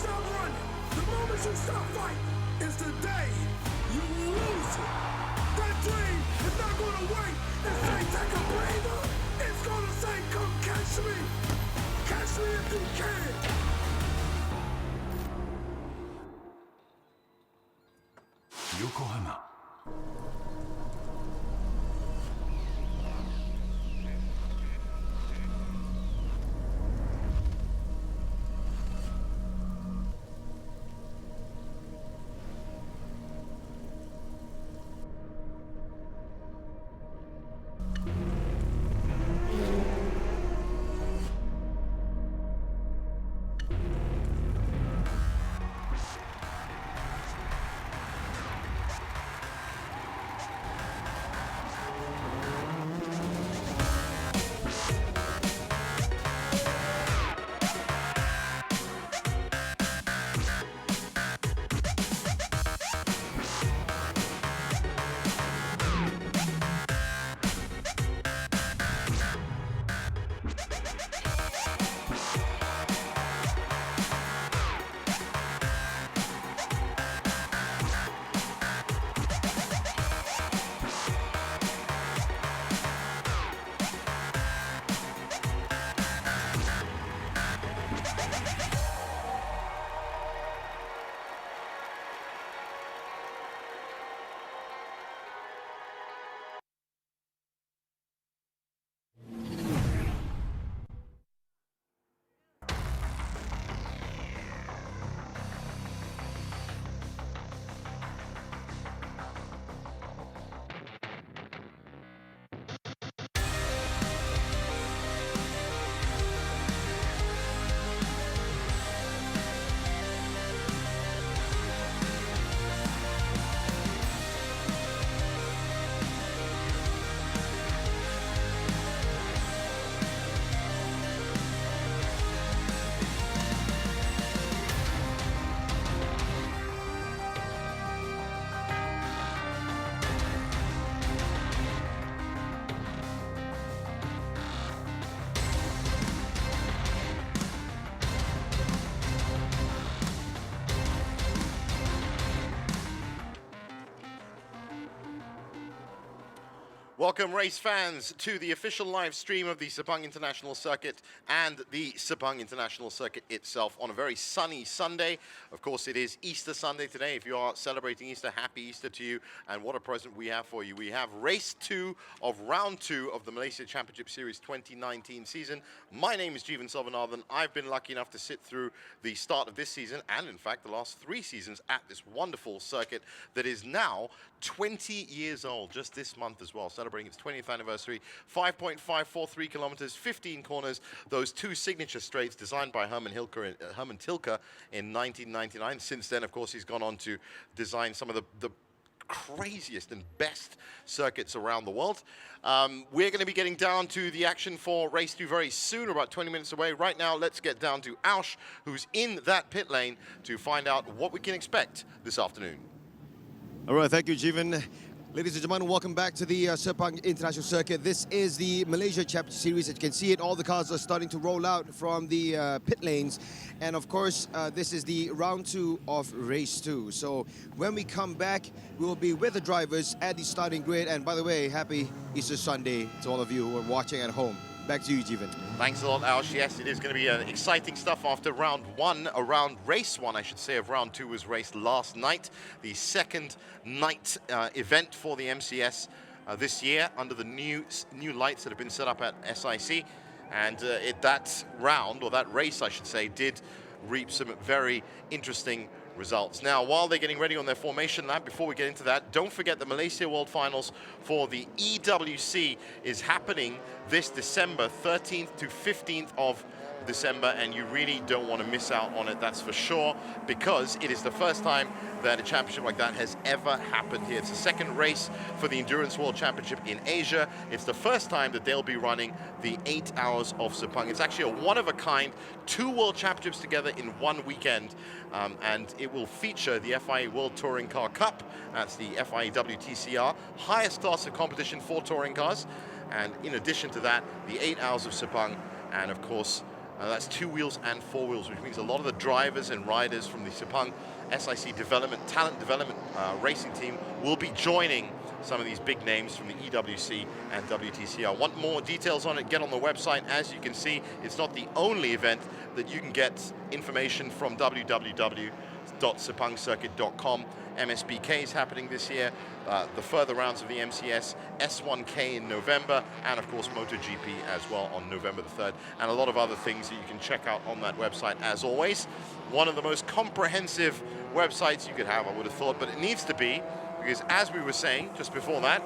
stop running, the moment you stop fighting, is the day you lose it. That dream is not going to wait and say, take a breather. It's going to say, come catch me. Catch me if you can. Yokohama. Welcome, race fans, to the official live stream of the Sepang International Circuit and the Sepang International Circuit itself on a very sunny Sunday. Of course, it is Easter Sunday today. If you are celebrating Easter, happy Easter to you. And what a present we have for you. We have race 2 of round 2 of the Malaysia Championship Series 2019 season. My name is Jeevan Selvanathan. I've been lucky enough to sit through the start of this season and, in fact, the last 3 seasons at this wonderful circuit that is now 20 years old, just this month as well, celebrating its 20th anniversary. 5.543 kilometers, 15 corners, those 2 signature straights designed by Herman Tilke in 1999. Since then, of course, he's gone on to design some of the craziest and best circuits around the world. We're going to be getting down to the action for race 2 very soon. We're about 20 minutes away. Right now, let's get down to Aush, who's in that pit lane, to find out what we can expect this afternoon. All right, thank you, Jeevan. Ladies and gentlemen, welcome back to the Sepang International Circuit. This is the Malaysia Championship Series. As you can see it, all the cars are starting to roll out from the pit lanes. And of course, this is the round 2 of race 2. So when we come back, we will be with the drivers at the starting grid. And by the way, happy Easter Sunday to all of you who are watching at home. Back to you, Jeevan. Thanks a lot, Aush. Yes, it is going to be exciting stuff after round 1. Around race 1, I should say, of round 2 was raced last night. The second night event for the MCS this year under the new lights that have been set up at SIC. And that round, or that race, I should say, did reap some very interesting results. Now, while they're getting ready on their formation lap, before we get into that, don't forget the Malaysia World Finals for the EWC is happening this December, 13th to 15th of December, and you really don't want to miss out on it, that's for sure, because it is the first time that a championship like that has ever happened here. It's the second race for the Endurance World Championship in Asia. It's the first time that they'll be running the 8 hours of Sepang. It's actually a one-of-a-kind 2 World Championships together in one weekend, and it will feature the FIA World Touring Car Cup. That's the FIA WTCR, highest class of competition for touring cars. And in addition to that, the 8 hours of Sepang, and of course, That's 2 wheels and 4 wheels, which means a lot of the drivers and riders from the Sepang SIC talent development racing team will be joining some of these big names from the EWC and WTCR. Want more details on it, get on the website. As you can see, it's not the only event that you can get information from www.sepangcircuit.com. MSBK is happening this year, the further rounds of the MCS, S1K in November, and of course MotoGP as well on November the 3rd, and a lot of other things that you can check out on that website as always. One of the most comprehensive websites you could have, I would have thought, but it needs to be, because as we were saying just before that,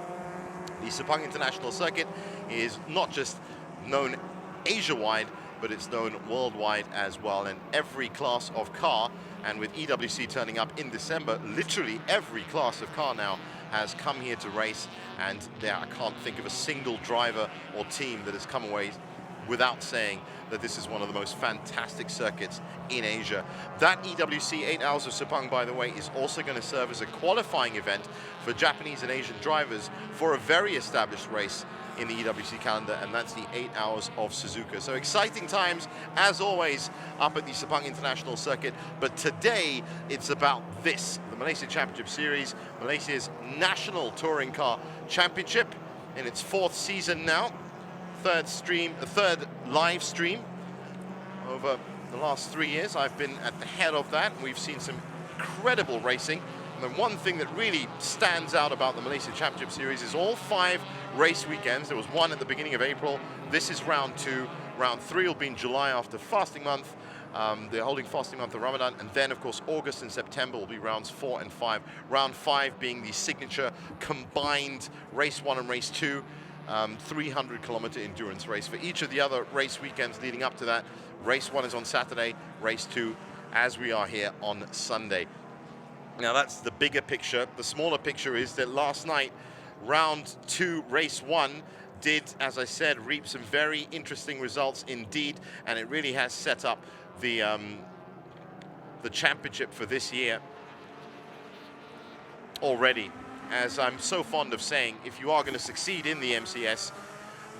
the Sepang International Circuit is not just known Asia-wide, but it's known worldwide as well, and every class of car, and with EWC turning up in December, literally every class of car now has come here to race, and I can't think of a single driver or team that has come away without saying that this is one of the most fantastic circuits in Asia. That EWC 8 Hours of Sepang, by the way, is also going to serve as a qualifying event for Japanese and Asian drivers for a very established race in the EWC calendar, and that's the 8 Hours of Suzuka. So exciting times, as always, up at the Sepang International Circuit. But today, it's about this, the Malaysia Championship Series, Malaysia's National Touring Car Championship in its 4th season now. Third live stream over the last 3 years. I've been at the head of that. We've seen some incredible racing. And the one thing that really stands out about the Malaysia Championship Series is all 5 race weekends. There was one at the beginning of April. This is round 2. Round 3 will be in July after fasting month. They're holding fasting month of Ramadan. And then, of course, August and September will be rounds 4 and 5. Round 5 being the signature combined race 1 and race 2. 300-kilometer endurance race. For each of the other race weekends leading up to that, race 1 is on Saturday, race 2 as we are here on Sunday. Now that's the bigger picture. The smaller picture is that last night, round 2, race 1 did, as I said, reap some very interesting results indeed, and it really has set up the championship for this year already. As I'm so fond of saying, if you are going to succeed in the MCS,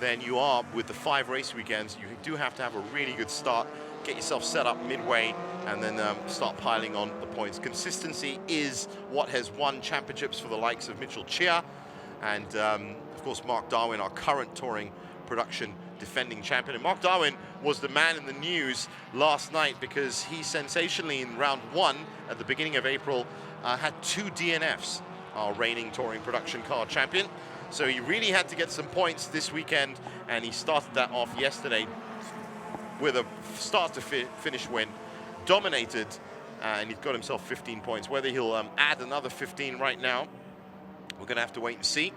then you are, with the 5 race weekends, you do have to have a really good start, get yourself set up midway, and then start piling on the points. Consistency is what has won championships for the likes of Mitchell Chia, and of course Mark Darwin, our current touring production defending champion. And Mark Darwin was the man in the news last night because he sensationally in round 1 at the beginning of April had 2 DNFs. Our reigning touring production car champion. So he really had to get some points this weekend, and he started that off yesterday with a start to finish win. Dominated, and he's got himself 15 points. Whether he'll add another 15 right now, we're going to have to wait and see.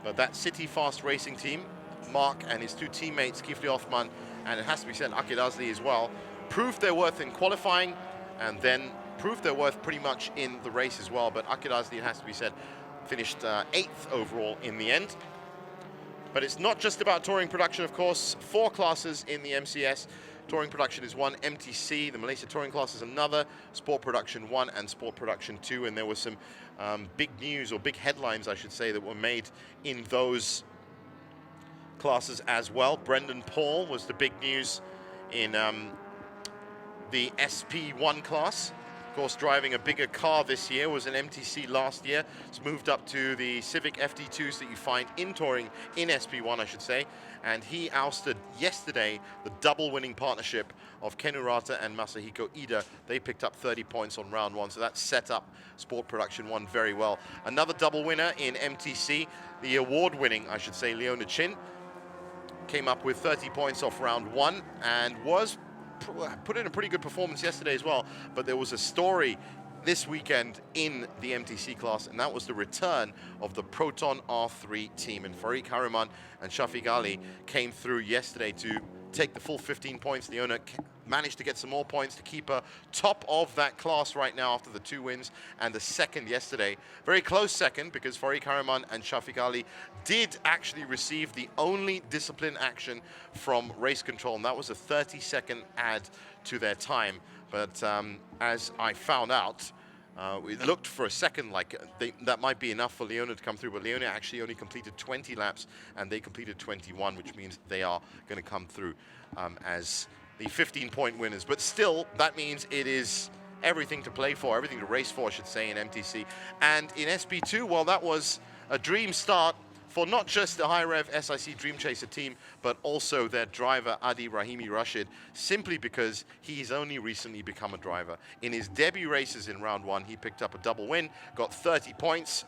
But that City Fast Racing team, Mark and his 2 teammates, Kifli Othman, and it has to be said, Akid Azli as well, proved their worth in qualifying, and then proved their worth pretty much in the race as well. But Akid Azli, it has to be said, finished 8th overall in the end. But it's not just about touring production, of course. 4 classes in the MCS. Touring production is 1, MTC, the Malaysia Touring class is another, Sport Production 1 and Sport Production 2. And there was some big news, or big headlines, I should say, that were made in those classes as well. Brendan Paul was the big news in the SP1 class. Of course, driving a bigger car this year, was an MTC last year. It's moved up to the Civic FD2s that you find in touring, in SP1, I should say. And he ousted yesterday the double winning partnership of Ken Urata and Masahiko Ida. They picked up 30 points on round 1, so that set up Sport Production 1 very well. Another double winner in MTC, the award-winning, I should say, Leona Chin, came up with 30 points off round 1 and was put in a pretty good performance yesterday as well. But there was a story this weekend in the MTC class, and that was the return of the Proton R3 team. And Farid Hariman and Shafiq Ali came through yesterday to take the full 15 points. Leona managed to get some more points to keep her top of that class right now after the 2 wins and the second yesterday. Very close second, because Farid Hariman and Shafiq Ali did actually receive the only discipline action from race control, and that was a 30-second add to their time. But as I found out, it looked for a second like that might be enough for Leona to come through, but Leona actually only completed 20 laps, and they completed 21, which means they are going to come through as the 15-point winners. But still, that means it is everything to play for, everything to race for, I should say, in MTC. And in SP2, well, that was a dream start for not just the high-rev SIC Dream Chaser team, but also their driver, Adi Rahimi Rashid, simply because he's only recently become a driver. In his debut races in round one, he picked up a double win, got 30 points,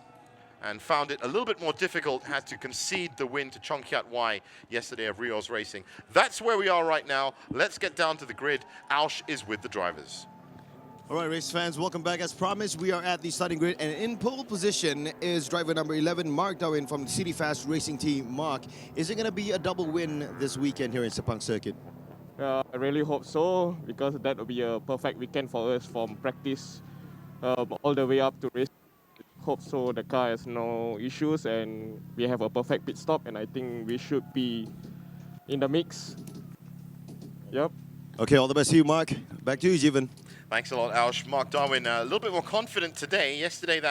and found it a little bit more difficult, had to concede the win to Chongkiat Y yesterday of Rios Racing. That's where we are right now. Let's get down to the grid. Ausch is with the drivers. All right, race fans, welcome back. As promised, we are at the starting grid, and in pole position is driver number 11, Mark Darwin from the City Fast Racing team. Mark, is it going to be a double win this weekend here in Sepang Circuit? I really hope so, because that will be a perfect weekend for us from practice all the way up to race. Hope so the car has no issues and we have a perfect pit stop, and I think we should be in the mix. Yep. Okay, all the best to you, Mark. Back to you, Jeevan. Thanks a lot, Ausch. Mark Darwin, a little bit more confident today. Yesterday,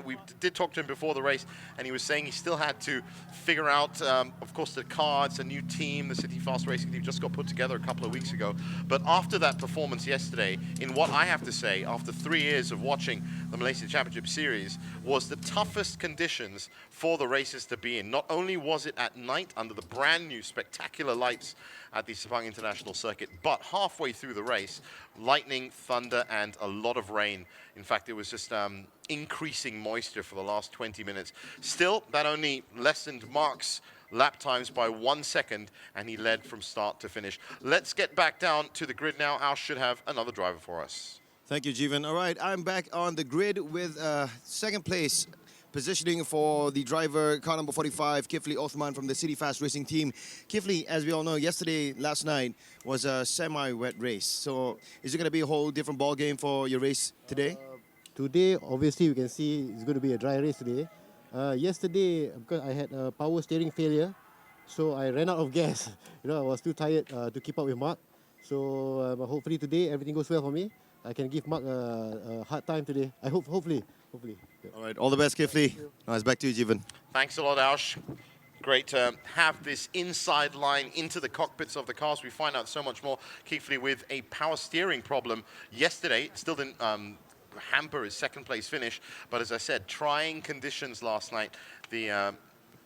we did talk to him before the race, and he was saying he still had to figure out, of course, the car. It's a new team. The City Fast Racing team just got put together a couple of weeks ago. But after that performance yesterday, in what I have to say, after 3 years of watching the Malaysia Championship Series, was the toughest conditions for the races to be in. Not only was it at night under the brand new spectacular lights at the Sepang International Circuit, but halfway through the race, lightning, thunder, and a lot of rain. In fact, it was just increasing moisture for the last 20 minutes. Still, that only lessened Mark's lap times by 1 second, and he led from start to finish. Let's get back down to the grid now. Ausch should have another driver for us. Thank you, Jeevan. All right, I'm back on the grid with second place positioning for the driver, car number 45, Kifli Othman from the City Fast Racing team. Kifli, as we all know, last night was a semi-wet race. So is it going to be a whole different ball game for your race today? Today, obviously, we can see it's going to be a dry race today. Yesterday, because I had a power steering failure, so I ran out of gas. I was too tired to keep up with Mark. So hopefully today, everything goes well for me. I can give Mark a hard time today. I hope, hopefully. Yeah. All right, all the best, Kifli. All right, back to you, Jeevan. Thanks a lot, Ausch. Great to have this inside line into the cockpits of the cars. We find out so much more. Kifli with a power steering problem yesterday. Still didn't hamper his second place finish. But as I said, trying conditions last night. The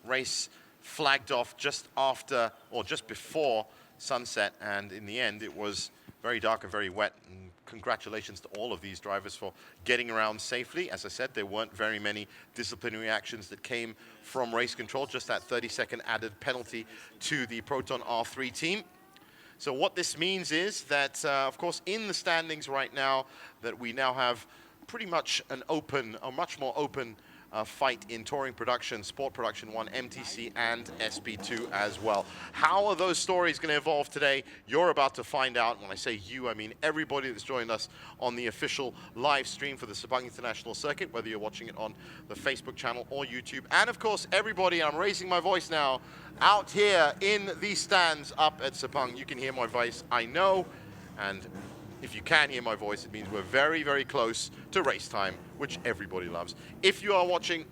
race flagged off just after or just before sunset. And in the end, it was very dark and very wet. And congratulations to all of these drivers for getting around safely. As I said, there weren't very many disciplinary actions that came from race control, just that 30-second added penalty to the Proton R3 team. So what this means is that, of course, in the standings right now, that we now have pretty much an open, a much more open fight in touring production, sport production 1, MTC, and SP2 as well. How are those stories going to evolve today? You're about to find out. When I say you, I mean everybody that's joined us on the official live stream for the Sepang International Circuit, whether you're watching it on the Facebook channel or YouTube. And of course, everybody, I'm raising my voice now, out here in these stands up at Sepang. You can hear my voice, I know, and if you can hear my voice, it means we're very, very close to race time, which everybody loves. If you are watching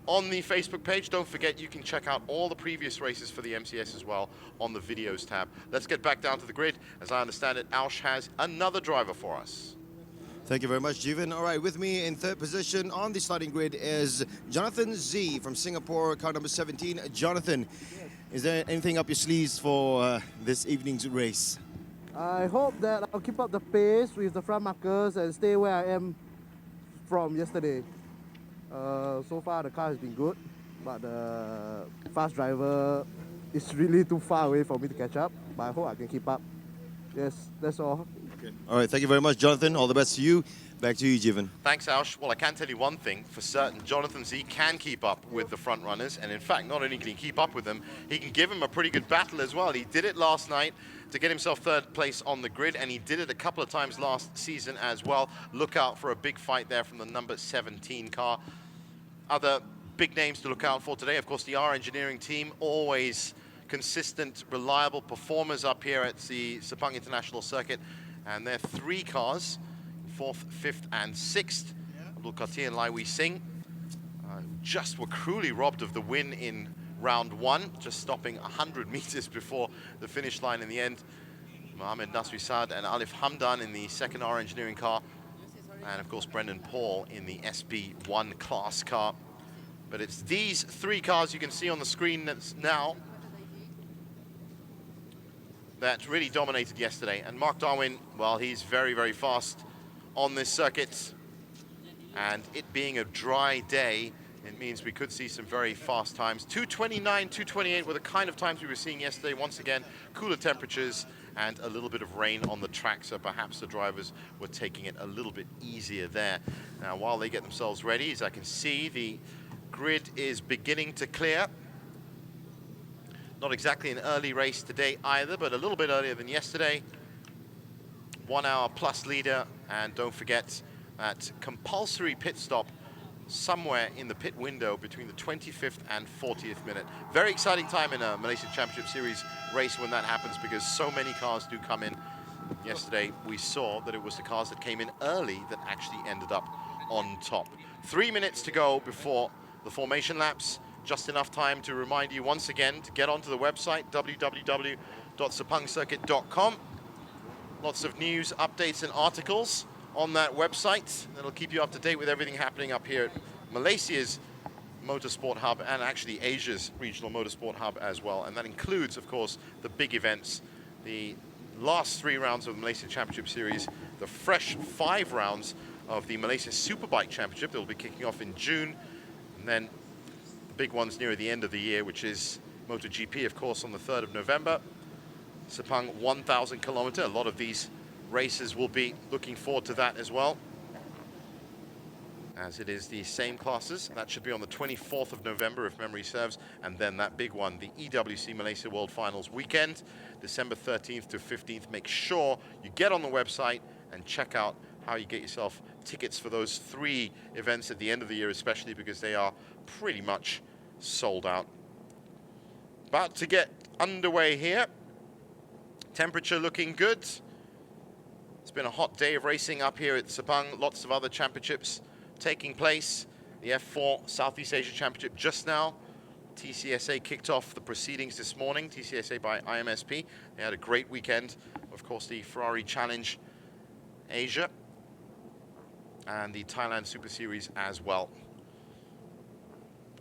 on the Facebook page, don't forget you can check out all the previous races for the MCS as well on the videos tab. Let's get back down to the grid. As I understand it, Ausch has another driver for us. Thank you very much, Jeevan. All right, with me in third position on the starting grid is Jonathan Z from Singapore, car number 17. Jonathan, is there anything up your sleeves for this evening's race? I hope that I'll keep up the pace with the front markers and stay where I am from yesterday. So far the car has been good, but the fast driver is really too far away for me to catch up, but I hope I can keep up. Yes, that's all. Okay. All right, thank you very much, Jonathan. All the best to you. Back to you, Jeevan. Thanks, Ausch. Well, I can tell you one thing for certain. Jonathan Z can keep up with the front runners, and in fact, not only can he keep up with them, he can give them a pretty good battle as well. He did it last night to get himself third place on the grid, and he did it a couple of times last season as well. Look out for a big fight there from the number 17 car. Other big names to look out for today, of course, the R Engineering team, always consistent, reliable performers up here at the Sepang International Circuit, and their 3 cars, 4th, 5th, and 6th, Abdul Qatir and Lai Wee Singh, just were cruelly robbed of the win in round 1, just stopping 100 meters before the finish line in the end. Mohamed Nasri Saad and Alif Hamdan in the second R engineering car. And of course, Brendan Paul in the SB1 class car. But it's these three cars you can see on the screen now that really dominated yesterday. And Mark Darwin, well, he's very, very fast on this circuit. And it being a dry day, it means we could see some very fast times. 2:29, 2:28 were the kind of times we were seeing yesterday. Once again, cooler temperatures and a little bit of rain on the track, so perhaps the drivers were taking it a little bit easier there. Now, while they get themselves ready, as I can see, the grid is beginning to clear. Not exactly an early race today either, but a little bit earlier than yesterday. 1 hour plus leader, and don't forget that compulsory pit stop somewhere in the pit window between the 25th and 40th minute. Very exciting time in a Malaysian Championship Series race when that happens, because so many cars do come in. Yesterday we saw that it was the cars that came in early that actually ended up on top. 3 minutes to go before the formation laps. Just enough time to remind you once again to get onto the website, www.sepangcircuit.com. Lots of news, updates and articles on that website. That'll keep you up to date with everything happening up here at Malaysia's motorsport hub, and actually Asia's regional motorsport hub as well. And that includes, of course, the big events, the last 3 rounds of the Malaysian Championship Series, the fresh 5 rounds of the Malaysia Superbike Championship that will be kicking off in June, and then the big ones near the end of the year, which is MotoGP, of course, on the 3rd of November. Sepang 1,000 kilometer. A lot of these races will be looking forward to that as well, as it is the same classes. That should be on the 24th of November, if memory serves, and then that big one, the EWC Malaysia World Finals weekend, December 13th to 15th. Make sure you get on the website and check out how you get yourself tickets for those 3 events at the end of the year, especially because they are pretty much sold out. About to get underway here. Temperature looking good. It's been a hot day of racing up here at Sepang. Lots of other championships taking place. The F4 Southeast Asia Championship just now. TCSA kicked off the proceedings this morning, TCSA by IMSP. They had a great weekend. Of course, the Ferrari Challenge Asia and the Thailand Super Series as well.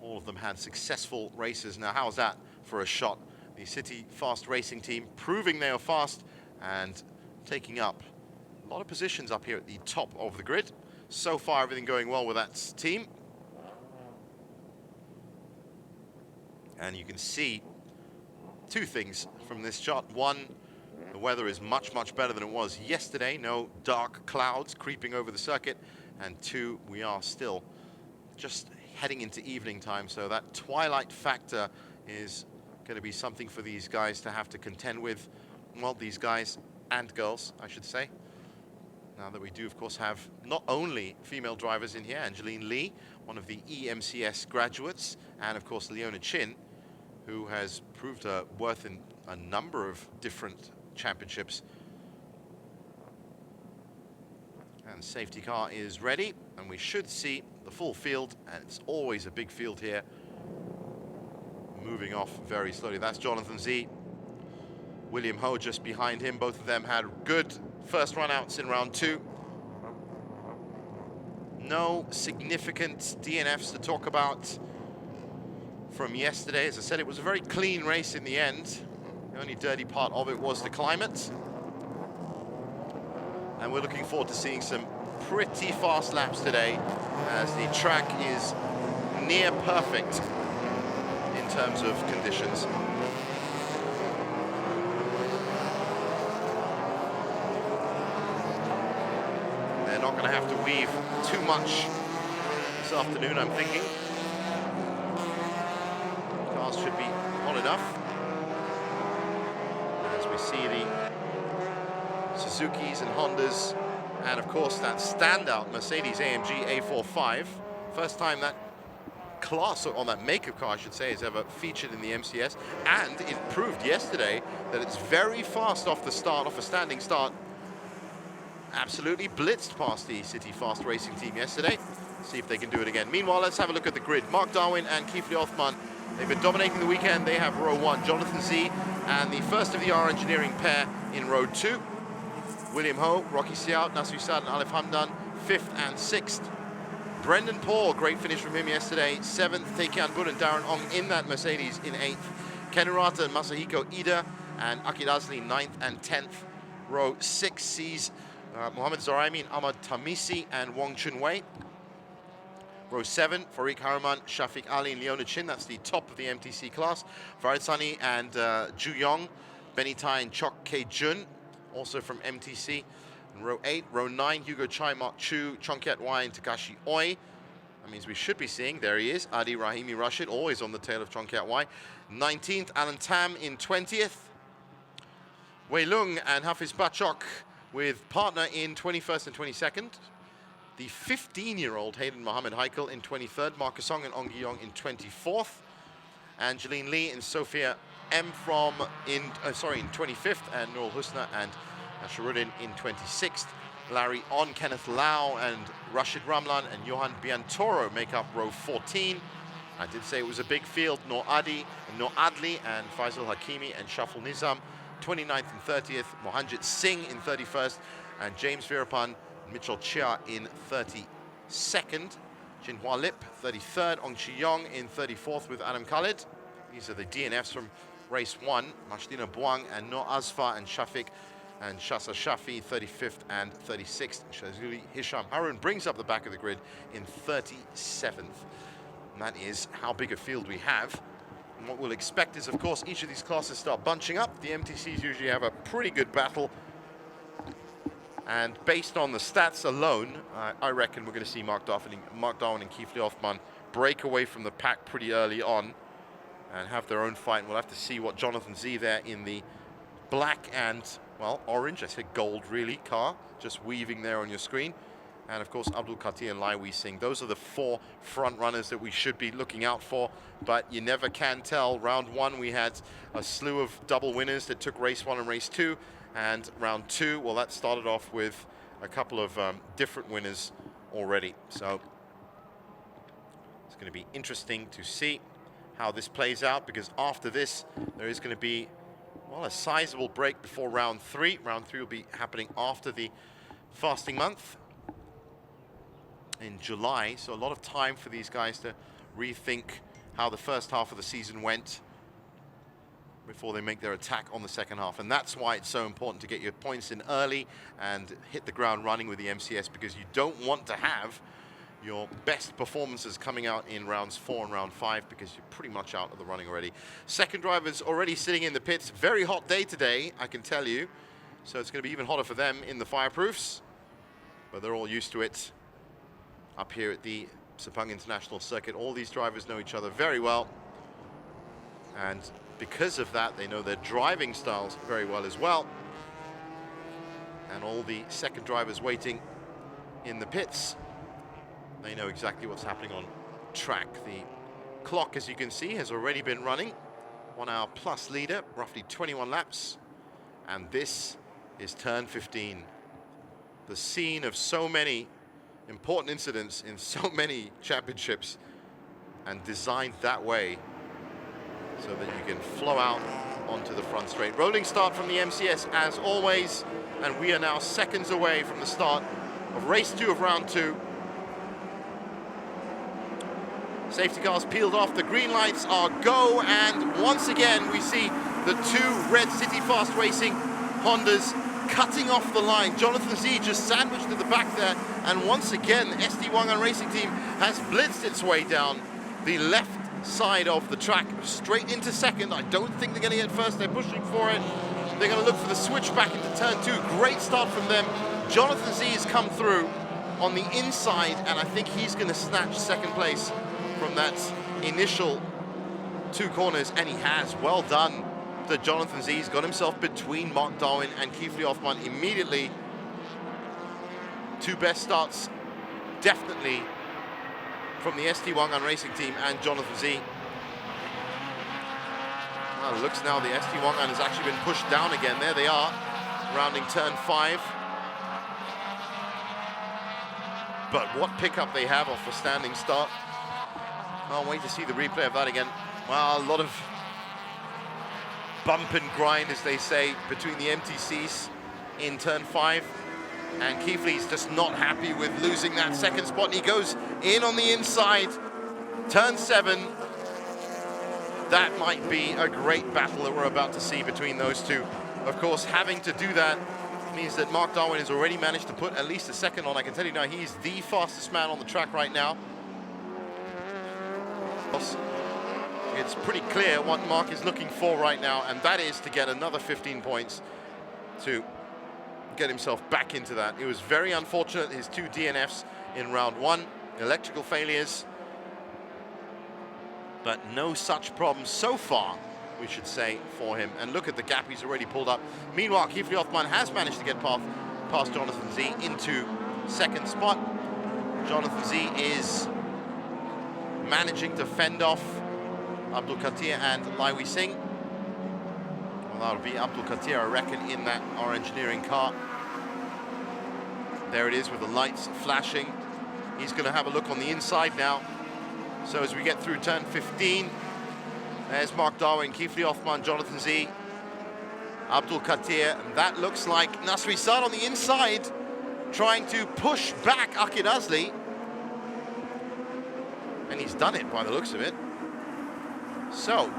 All of them had successful races. Now, how's that for a shot? The City Fast Racing team proving they are fast and taking up a lot of positions up here at the top of the grid. So far, everything going well with that team. And you can see 2 things from this shot. 1, the weather is much, much better than it was yesterday. No dark clouds creeping over the circuit. And 2, we are still just heading into evening time. So that twilight factor is going to be something for these guys to have to contend with. Well, these guys and girls, I should say. Now that we do, of course, have not only female drivers in here, Angeline Lee, one of the EMCS graduates, and of course Leona Chin, who has proved her worth in a number of different championships. And the safety car is ready, and we should see the full field, and it's always a big field here. Moving off very slowly. That's Jonathan Z. William Ho just behind him. Both of them had good first run-outs in round 2. No significant DNFs to talk about from yesterday. As I said, it was a very clean race in the end. The only dirty part of it was the climate. And we're looking forward to seeing some pretty fast laps today, as the track is near perfect in terms of conditions. They're not going to have to weave too much this afternoon, I'm thinking. Cars should be hot enough. As we see the Suzukis and Hondas, and of course that standout Mercedes-AMG A45. First time that class, on that makeup car I should say, has ever featured in the MCS, and it proved yesterday that it's very fast off the start, off a standing start. Absolutely blitzed past the City Fast Racing team yesterday. See if they can do it again. Meanwhile, let's have a look at the grid. Mark Darwin and Kifli Othman, they've been dominating the weekend. They have row 1, Jonathan Z, and the first of the R engineering pair in row 2. William Ho, Rocky Siao, Nasu Sad and Alif Hamdan, 5th and 6th. Brendan Paul, great finish from him yesterday, 7th. Taekian Bun and Darren Ong in that Mercedes in 8th. Kenurata and Masahiko Ida and Akid Azli, 9th and 10th. Row 6 sees Mohamed Zoraimi and Ahmad Tamisi and Wong Chun Wei. Row 7, Farik Haraman, Shafiq Ali and Leona Chin, that's the top of the MTC class. Farid Sani and Ju Yong, Benny Tai and Chok K Jun, also from MTC. In row 8, row 9, Hugo Chai, Mark Chu, Chongkiat Wai and Takashi Oi. That means we should be seeing, there he is, Adi Rahimi Rashid, always on the tail of Chongkiat Wai. 19th, Alan Tam in 20th. Wei Lung and Hafiz Bachok with partner in 21st and 22nd. The 15-year-old Hayden Mohammed Heikel in 23rd, Marcus Song and Ong Gi-yong in 24th. Angeline Lee and Sophia M in 25th, and Nurul Husna and Sharudin in 26th. Larry On, Kenneth Lau and Rashid Ramlan and Johan Biantoro make up row 14. I did say it was a big field. Noor Adli and Faisal Hakimi and Shaful Nizam, 29th and 30th. Mohanjit Singh in 31st and James Veerapan, Mitchell Chia in 32nd. Jinhua Lip, 33rd. Ong Chi-yong in 34th with Adam Khalid. These are the DNFs from race 1. Mashdina Buang and Noor Azfar and Shafiq and Shasa Shafi, 35th and 36th. Shazuli Hisham Harun brings up the back of the grid in 37th. And that is how big a field we have. And what we'll expect is, of course, each of these classes start bunching up. The MTCs usually have a pretty good battle. And based on the stats alone, I reckon we're going to see Mark Darwin and Keith Othman break away from the pack pretty early on and have their own fight. And we'll have to see what Jonathan Z there in the black and, well, orange, I said gold really, car, just weaving there on your screen. And of course, Abdul Kati and Lai Wee Singh. Those are the 4 front runners that we should be looking out for, but you never can tell. Round 1, we had a slew of double winners that took race 1 and race 2. And round 2, well, that started off with a couple of different winners already. So it's going to be interesting to see how this plays out, because after this, there is going to be, well, a sizable break before round 3. Round 3 will be happening after the fasting month in July. So a lot of time for these guys to rethink how the first half of the season went before they make their attack on the second half. And that's why it's so important to get your points in early and hit the ground running with the MCS, because you don't want to have your best performances coming out in rounds 4 and round 5, because you're pretty much out of the running already. Second drivers already sitting in the pits. Very hot day today, I can tell you. So it's going to be even hotter for them in the fireproofs, but they're all used to it up here at the Sepang International Circuit. All these drivers know each other very well, and because of that, they know their driving styles very well as well. And all the second drivers waiting in the pits, they know exactly what's happening on track. The clock, as you can see, has already been running. 1 hour plus leader, roughly 21 laps. And this is turn 15. The scene of so many important incidents in so many championships, and designed that way so that you can flow out onto the front straight. Rolling start from the MCS as always, and we are now seconds away from the start of race 2 of round 2. Safety cars peeled off, the green lights are go, and once again we see the 2 Red City Fast Racing Hondas cutting off the line. Jonathan Z just sandwiched at the back there, and once again the SD Wangan Racing Team has blitzed its way down the left side of the track, straight into second. I don't think they're going to get first, they're pushing for it. They're going to look for the switch back into turn 2. Great start from them. Jonathan Z has come through on the inside, and I think he's going to snatch second place from that initial 2 corners, and he has. Well done to Jonathan Z. He's got himself between Mark Darwin and Kifli Othman immediately. 2 best starts, definitely, from the ST Wangan Racing Team and Jonathan Z. Well, it looks now the ST Wangan has actually been pushed down again. There they are, rounding turn 5. But what pickup they have off a standing start. Can't wait to see the replay of that again. Well, a lot of bump and grind, as they say, between the MTCs in turn 5. And Keithley's just not happy with losing that second spot. And he goes in on the inside. Turn 7. That might be a great battle that we're about to see between those two. Of course, having to do that means that Mark Darwin has already managed to put at least a second on. I can tell you now, he's the fastest man on the track right now. It's pretty clear what Mark is looking for right now, and that is to get another 15 points to get himself back into that. It was very unfortunate, his 2 DNFs in round 1, electrical failures, but no such problems so far, we should say, for him. And look at the gap he's already pulled up. Meanwhile, Keithley Othman has managed to get past Jonathan Z into second spot. Jonathan Z is managing to fend off Abdul Katir and Laiwi Singh. Well, that'll be Abdul Katir, I reckon, in that our engineering car. There it is with the lights flashing. He's going to have a look on the inside now. So as we get through turn 15, there's Mark Darwin, Keithley Othman, Jonathan Z, Abdul Katir, and that looks like Nasri Saad on the inside, trying to push back Akid Azli. And he's done it by the looks of it. So,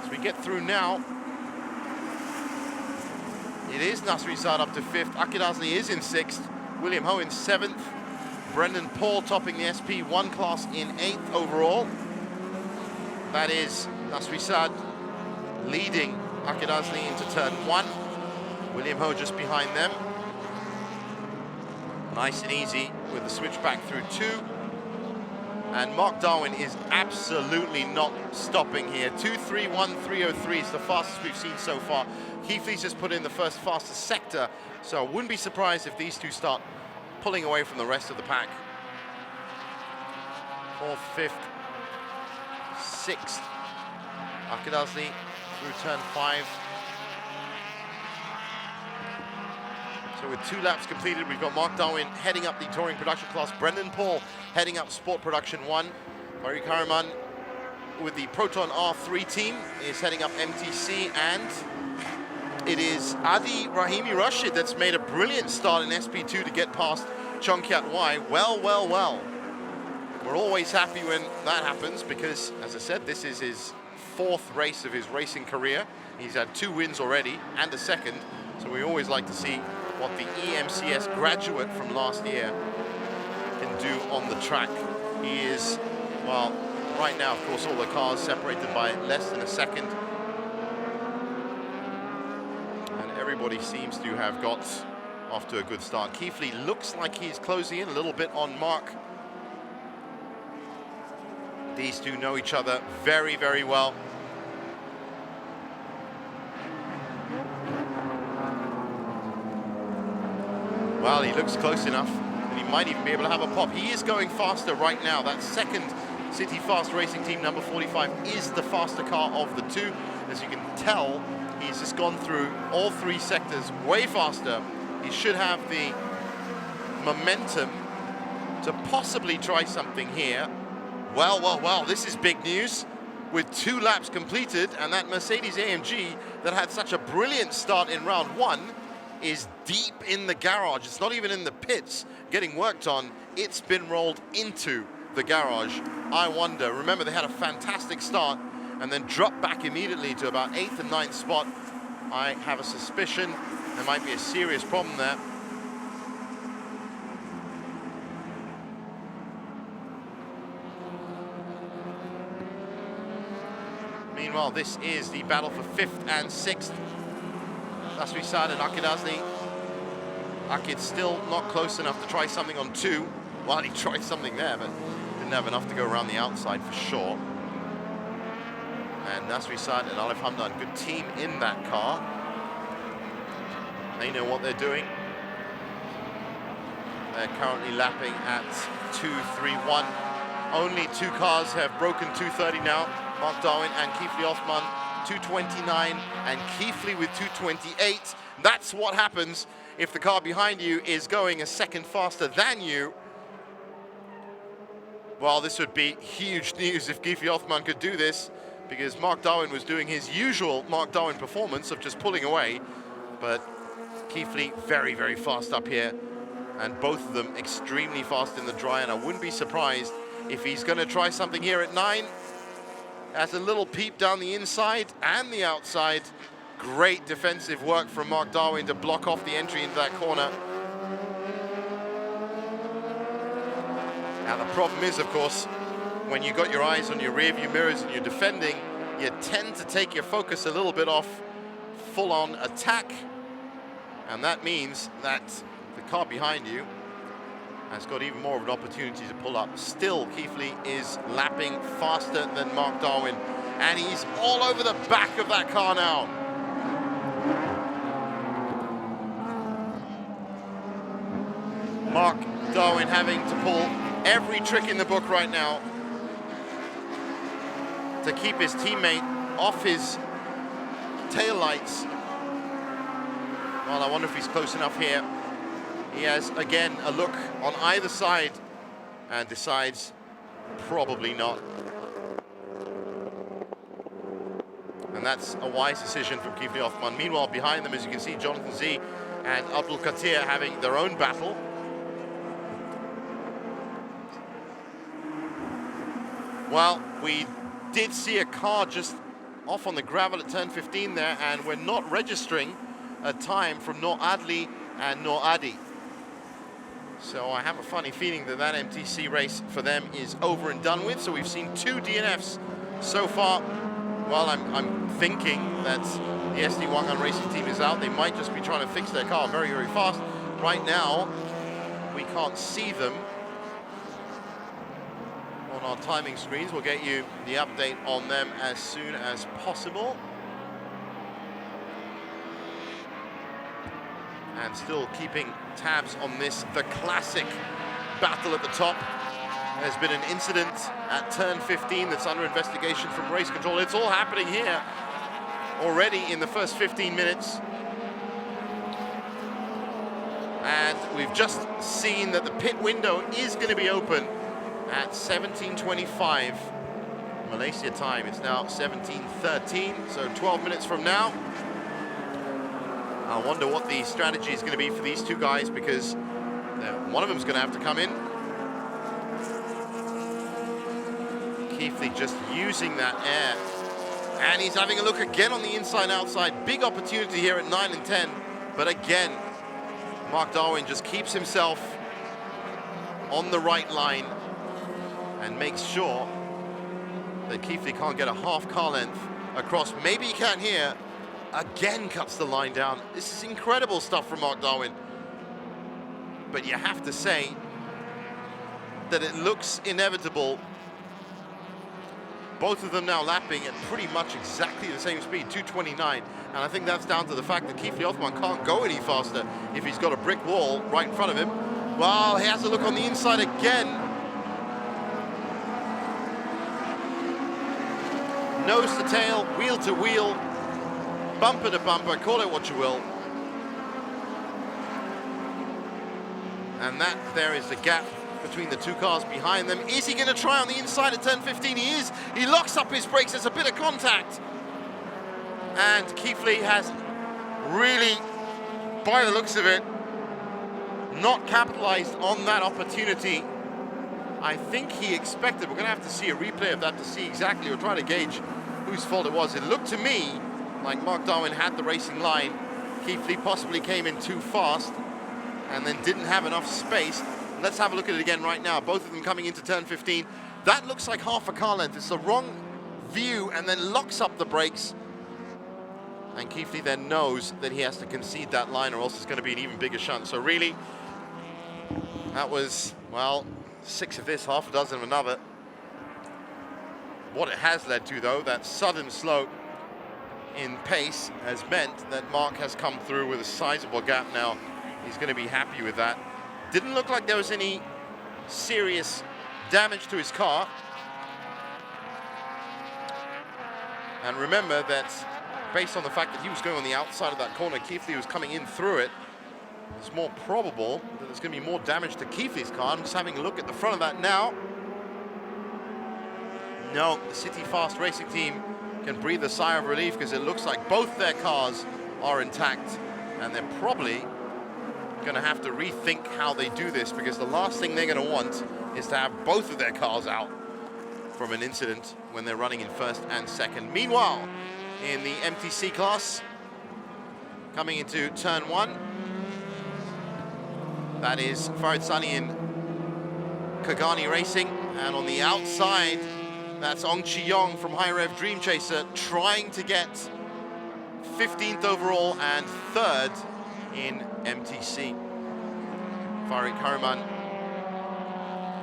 as we get through now, it is Nasri Saad up to 5th, Akid Azli is in 6th, William Ho in 7th, Brendan Paul topping the SP1 class in 8th overall. That is Nasri Saad leading Akid Azli into turn 1. William Ho just behind them. Nice and easy with the switch back through 2. And Mark Darwin is absolutely not stopping here. 2:31.303 is the fastest we've seen so far. Keithley's just put in the first fastest sector, so I wouldn't be surprised if these two start pulling away from the rest of the pack. 4th, 5th, 6th. Akid Azli through turn 5. So with 2 laps completed, we've got Mark Darwin heading up the touring production class, Brendan Paul heading up sport production 1. Farid Karaman with the Proton R3 team is heading up MTC, and it is Adi Rahimi Rashid that's made a brilliant start in SP2 to get past Chongkiat Y. Well, well, well. We're always happy when that happens because, as I said, this is his 4th race of his racing career. He's had 2 wins already and a second, so we always like to see what the EMCS graduate from last year can do on the track. He is, well, right now, of course, all the cars separated by less than a second. And everybody seems to have got off to a good start. Keithley looks like he's closing in a little bit on Mark. These two know each other very, very well. Well, he looks close enough that he might even be able to have a pop. He is going faster right now. That second City Fast Racing Team number 45 is the faster car of the 2. As you can tell, he's just gone through all 3 sectors way faster. He should have the momentum to possibly try something here. Well, well, well, this is big news. With 2 laps completed, and that Mercedes AMG that had such a brilliant start in round 1 is deep in the garage. It's not even in the pits getting worked on. It's been rolled into the garage. I wonder, remember they had a fantastic start and then dropped back immediately to about 8th and 9th spot. I have a suspicion there might be a serious problem there. Meanwhile, this is the battle for 5th and 6th. Nasri Saad and Akid Azli. Akid still not close enough to try something on 2. Well, he tried something there, but didn't have enough to go around the outside for sure. And Nasri Saad and Alif Hamdan, good team in that car. They know what they're doing. They're currently lapping at 2:31. Only 2 cars have broken 2:30 now. Mark Darwin and Keithley Othman, 2:29, and Keithley with 2:28. That's what happens if the car behind you is going a second faster than you. Well, this would be huge news if Keithley Othman could do this. because Mark Darwin was doing his usual Mark Darwin performance of just pulling away, but Keithley very, very fast up here, and both of them extremely fast in the dry, and I wouldn't be surprised if he's going to try something here at 9. Has a little peep down the inside and the outside. Great defensive work from Mark Darwin to block off the entry into that corner. Now the problem is, of course, when you got your eyes on your rear view mirrors and you're defending, you tend to take your focus a little bit off full-on attack, and that means that the car behind you has got even more of an opportunity to pull up. Still, Keithley is lapping faster than Mark Darwin, and he's all over the back of that car now. Mark Darwin having to pull every trick in the book right now to keep his teammate off his taillights. Well, I wonder if he's close enough here. He has, again, a look on either side and decides probably not. And that's a wise decision from Keithley Othman. Meanwhile, behind them, as you can see, Jonathan Z and Abdul Qatir having their own battle. Well, we did see a car just off on the gravel at turn 15 there, and we're not registering a time from Noor Adli and Noor Adi. So I have a funny feeling that that MTC race for them is over and done with. So we've seen 2 DNFs so far. Well, I'm thinking that the SD Wangan Racing team is out. They might just be trying to fix their car very, very fast. Right now, we can't see them on our timing screens. We'll get you the update on them as soon as possible. And still keeping tabs on this, the classic battle at the top. There's been an incident at turn 15 that's under investigation from race control. It's all happening here already in the first 15 minutes. And we've just seen that the pit window is going to be open at 17:25 Malaysia time. It's now 17:13, so 12 minutes from now. I wonder what the strategy is going to be for these 2 guys, because one of them is going to have to come in. Keithley just using that air. And he's having a look again on the inside-outside. Big opportunity here at 9 and 10. But again, Mark Darwin just keeps himself on the right line and makes sure that Keithley can't get a half car length across. Maybe he can here. Again cuts the line down. This is incredible stuff from Mark Darwin. But you have to say that it looks inevitable. Both of them now lapping at pretty much exactly the same speed, 229. And I think that's down to the fact that Keithley Othman can't go any faster if he's got a brick wall right in front of him. Well, he has a look on the inside again. Nose to tail, wheel to wheel, bumper to bumper, call it what you will. And that there is the gap between the 2 cars behind them. Is he going to try on the inside at turn 15? He is. He locks up his brakes. There's a bit of contact. And Keithley has really, by the looks of it, not capitalized on that opportunity. I think he expected. We're going to have to see a replay of that to see exactly, or try to gauge whose fault it was. It looked to me like Mark Darwin had the racing line. Keithley possibly came in too fast and then didn't have enough space. Let's have a look at it again right now. Both of them coming into turn 15. That looks like half a car length. It's the wrong view, and then locks up the brakes. And Keithley then knows that he has to concede that line, or else it's going to be an even bigger shunt. So really, that was, well, 6 of this, half a dozen of another. What it has led to, though, that sudden slope in pace has meant that Mark has come through with a sizable gap now. He's going to be happy with that. Didn't look like there was any serious damage to his car. And remember that based on the fact that he was going on the outside of that corner, Keithley was coming in through it. It's more probable that there's going to be more damage to Keithley's car. I'm just having a look at the front of that now. No, the City Fast Racing team can breathe a sigh of relief because it looks like both their cars are intact, and they're probably going to have to rethink how they do this, because the last thing they're going to want is to have both of their cars out from an incident when they're running in first and second. Meanwhile, in the MTC class, coming into turn 1, that is Farid Sani in Kagani Racing, and on the outside, that's Ong Chi-yong from High Rev Dream Chaser, trying to get 15th overall and 3rd in MTC. Farid Karaman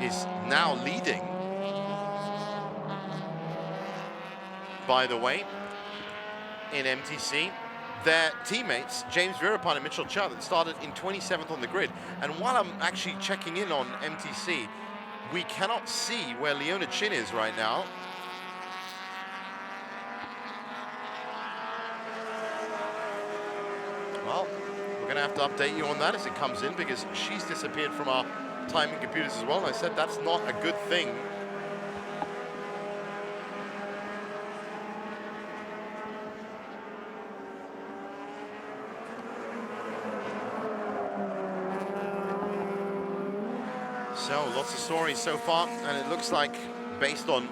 is now leading, by the way, in MTC. Their teammates, James Veerapan and Mitchell Chow, that started in 27th on the grid. And while I'm actually checking in on MTC, we cannot see where Leona Chin is right now. Well, we're going to have to update you on that as it comes in, because she's disappeared from our timing computers as well. And I said that's not a good thing. So, lots of stories so far, and it looks like, based on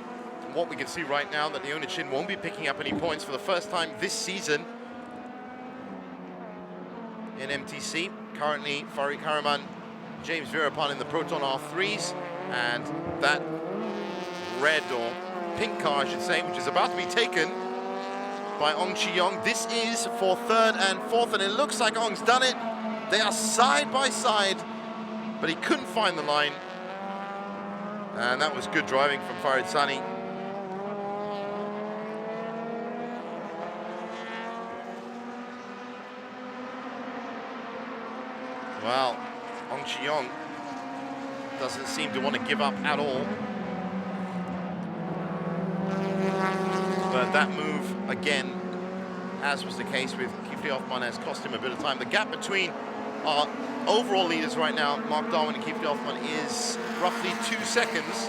what we can see right now, that Leona Chin won't be picking up any points for the first time this season in MTC. Currently, Farid Karaman, James Veerapan in the Proton R3s, and that red or pink car, I should say, which is about to be taken by Ong Chi-yong. This is for 3rd and 4th, and it looks like Ong's done it. They are side by side, but he couldn't find the line. And that was good driving from Farid Sani. Well, Ong Chi-yong doesn't seem to want to give up at all. But that move, again, as was the case with Kifli Hoffman, has cost him a bit of time. The gap between our overall leaders right now, Mark Darwin and Kifli Hoffman, is roughly 2 seconds.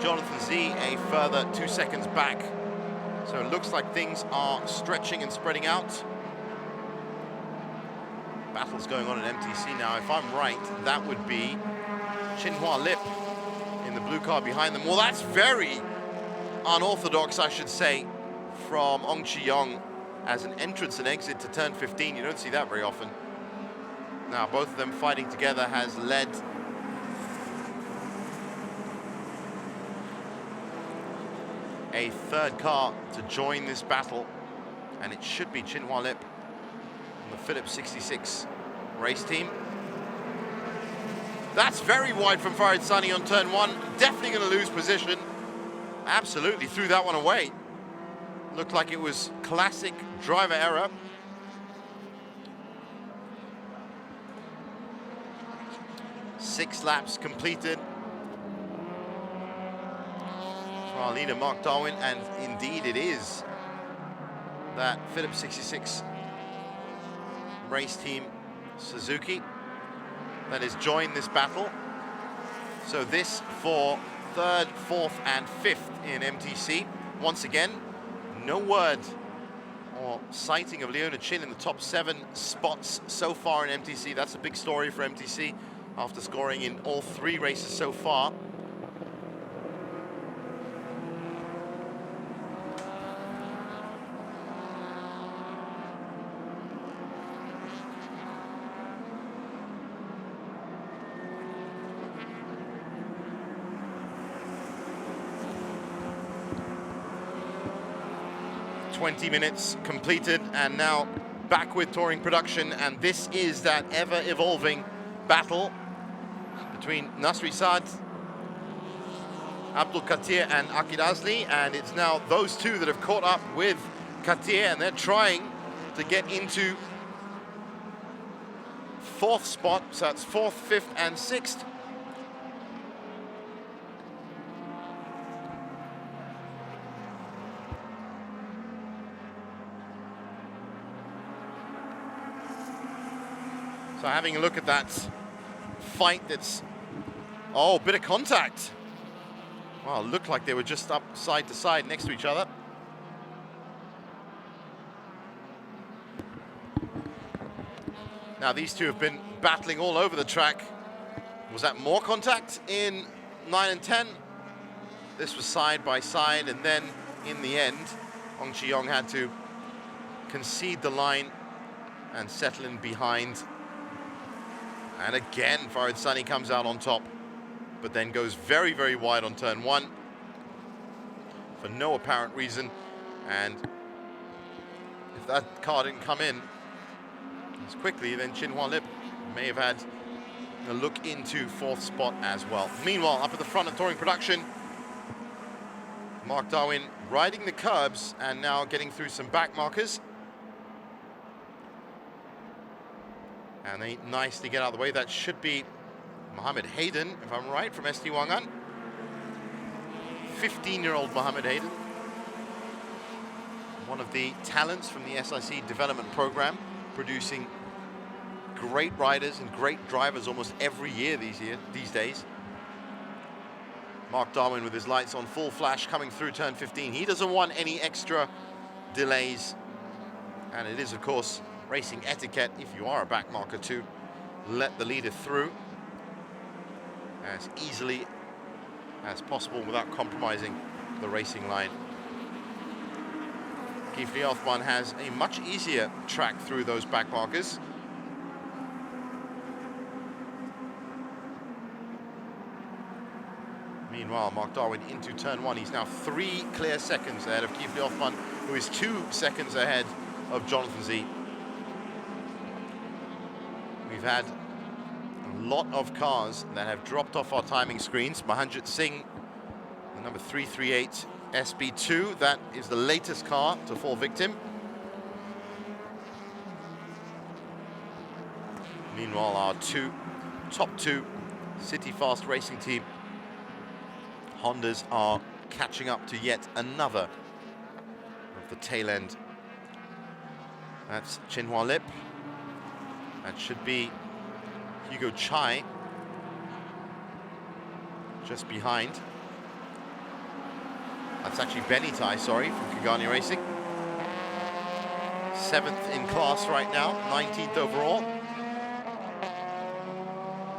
Jonathan Z a further 2 seconds back. So it looks like things are stretching and spreading out. Battles going on in MTC now. If I'm right, that would be Chin-hua Lip in the blue car behind them. Well, that's very unorthodox, I should say, from Ong Chi-yong as an entrance and exit to turn 15. You don't see that very often. Now, both of them fighting together has led a 3rd car to join this battle, and it should be Chin-hua Lip on the Philips 66 race team. That's very wide from Farid Sani on turn 1. Definitely going to lose position. Absolutely threw that one away. Looked like it was classic driver error. Six laps completed for our leader, Mark Darwin, and indeed it is that Philips 66 race team Suzuki that has joined this battle. So this for 3rd, 4th, and 5th in MTC. Once again, no word or sighting of Leona Chin in the top 7 spots so far in MTC. That's a big story for MTC after scoring in all 3 races so far. "20 minutes completed, and now back with touring production, and this is that ever-evolving battle between Nasri Saad, Abdul Katir, and Akid Azli, and it's now those two that have caught up with Katir, and they're trying to get into 4th spot, so that's 4th, 5th, and 6th. So having a look at that fight, that's, oh, bit of contact. Well, it looked like they were just up side to side next to each other. Now these two have been battling all over the track. Was that more contact in 9 and 10? This was side by side, and then in the end, Ong Chi-yong had to concede the line and settle in behind. And again, Farid Sunny comes out on top, but then goes very, very wide on turn 1 for no apparent reason. And if that car didn't come in as quickly, then Chin Hua Lip may have had a look into 4th spot as well. Meanwhile, up at the front of Touring Production, Mark Darwin riding the curbs and now getting through some back markers. And they nicely get out of the way. That should be Mohammed Hayden, if I'm right, from ST Wangan. 15-year-old Mohammed Hayden. One of the talents from the SIC development program, producing great riders and great drivers almost every year these days. Mark Darwin with his lights on full flash coming through turn 15. He doesn't want any extra delays. And it is, of course, racing etiquette, if you are a back marker, to let the leader through as easily as possible without compromising the racing line. Kifli Othman has a much easier track through those back markers. Meanwhile, Mark Darwin into turn 1. He's now 3 clear seconds ahead of Kifli Othman, who is 2 seconds ahead of Jonathan Z. We've had a lot of cars that have dropped off our timing screens. Mahanjit Singh, the number 338 SB2, that is the latest car to fall victim. Meanwhile, our top two City Fast racing team Hondas are catching up to yet another of the tail end. That's Chin Hua Lip. That should be Hugo Chai just behind. That's actually Benny Tai, sorry, from Kagani Racing. 7th in class right now, 19th overall.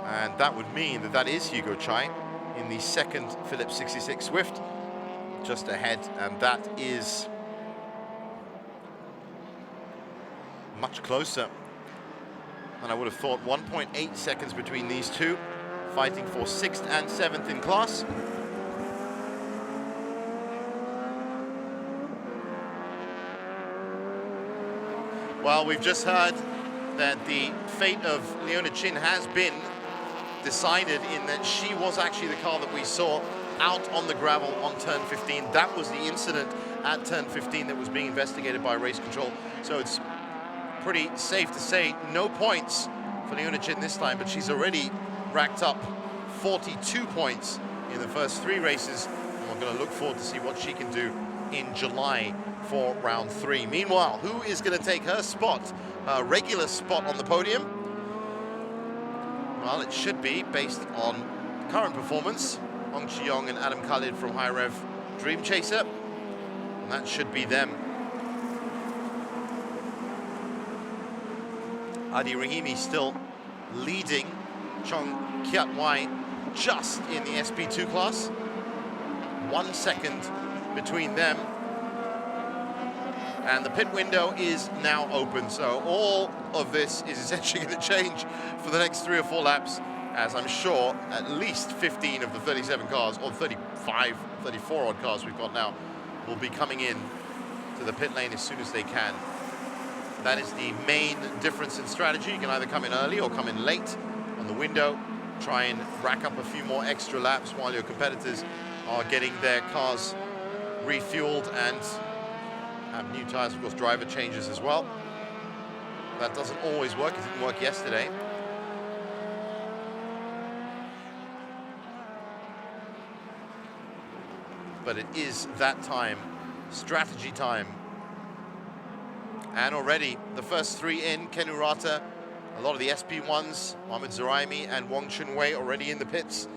And that would mean that that is Hugo Chai in the 2nd Phillips 66 Swift, just ahead, and that is much closer than I would have thought. 1.8 seconds between these two, fighting for 6th and 7th in class. Well, we've just heard that the fate of Leona Chin has been decided, in that she was actually the car that we saw out on the gravel on turn 15. That was the incident at turn 15 that was being investigated by race control. So it's pretty safe to say no points for Leona Chin this time, but she's already racked up 42 points in the first 3 races. And we're going to look forward to see what she can do in July for round 3. Meanwhile, who is going to take her spot, her regular spot on the podium? Well, it should be, based on current performance, Ong Chi-yong and Adam Khalid from High Rev Dream Chaser, and that should be them. Adi Rahimi still leading Chong Kiat Wai just in the SP2 class. 1 second between them. And the pit window is now open, so all of this is essentially going to change for the next 3 or 4 laps, as I'm sure at least 15 of the 37 cars, or 35, 34 odd cars we've got now, will be coming in to the pit lane as soon as they can. That is the main difference in strategy. You can either come in early or come in late on the window, try and rack up a few more extra laps while your competitors are getting their cars refueled and have new tires, of course, driver changes as well. That doesn't always work. It didn't work yesterday. But it is that time, strategy time. And already the first 3 in, Ken Urata, a lot of the SP1s, Mohamed Zaraimi and Wong Chun Wei already in the pits.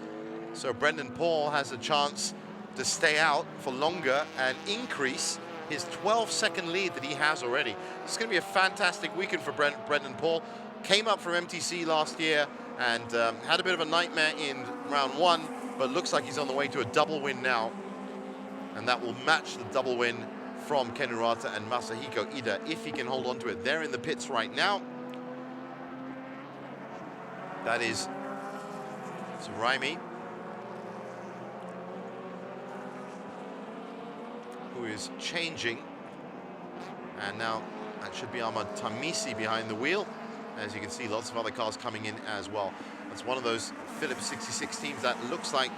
So Brendan Paul has a chance to stay out for longer and increase his 12-second lead that he has already. It's going to be a fantastic weekend for Brendan Paul. Came up from MTC last year and had a bit of a nightmare in round 1, but looks like he's on the way to a double win now. And that will match the double win from Ken Urata and Masahiko Ida if he can hold on to it. They're in the pits right now. That is Tsuraymi, who is changing. And now that should be Ahmad Tamisi behind the wheel. As you can see, lots of other cars coming in as well. That's one of those Phillips 66 teams that looks like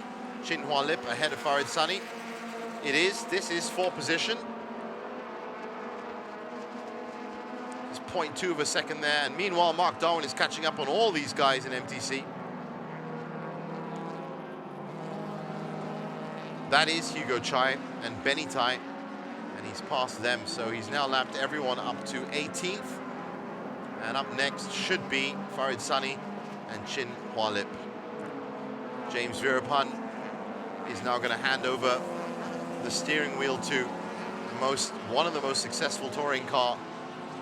Chin Hua Lip ahead of Farid Sani. It is. This is for position. It's 0.2 of a second there. And meanwhile, Mark Darwin is catching up on all these guys in MTC. That is Hugo Chai and Benny Tai, and he's passed them, so he's now lapped everyone up to 18th. And up next should be Farid Sani and Chin Hua Lip. James Veerapan is now going to hand over the steering wheel to one of the most successful touring car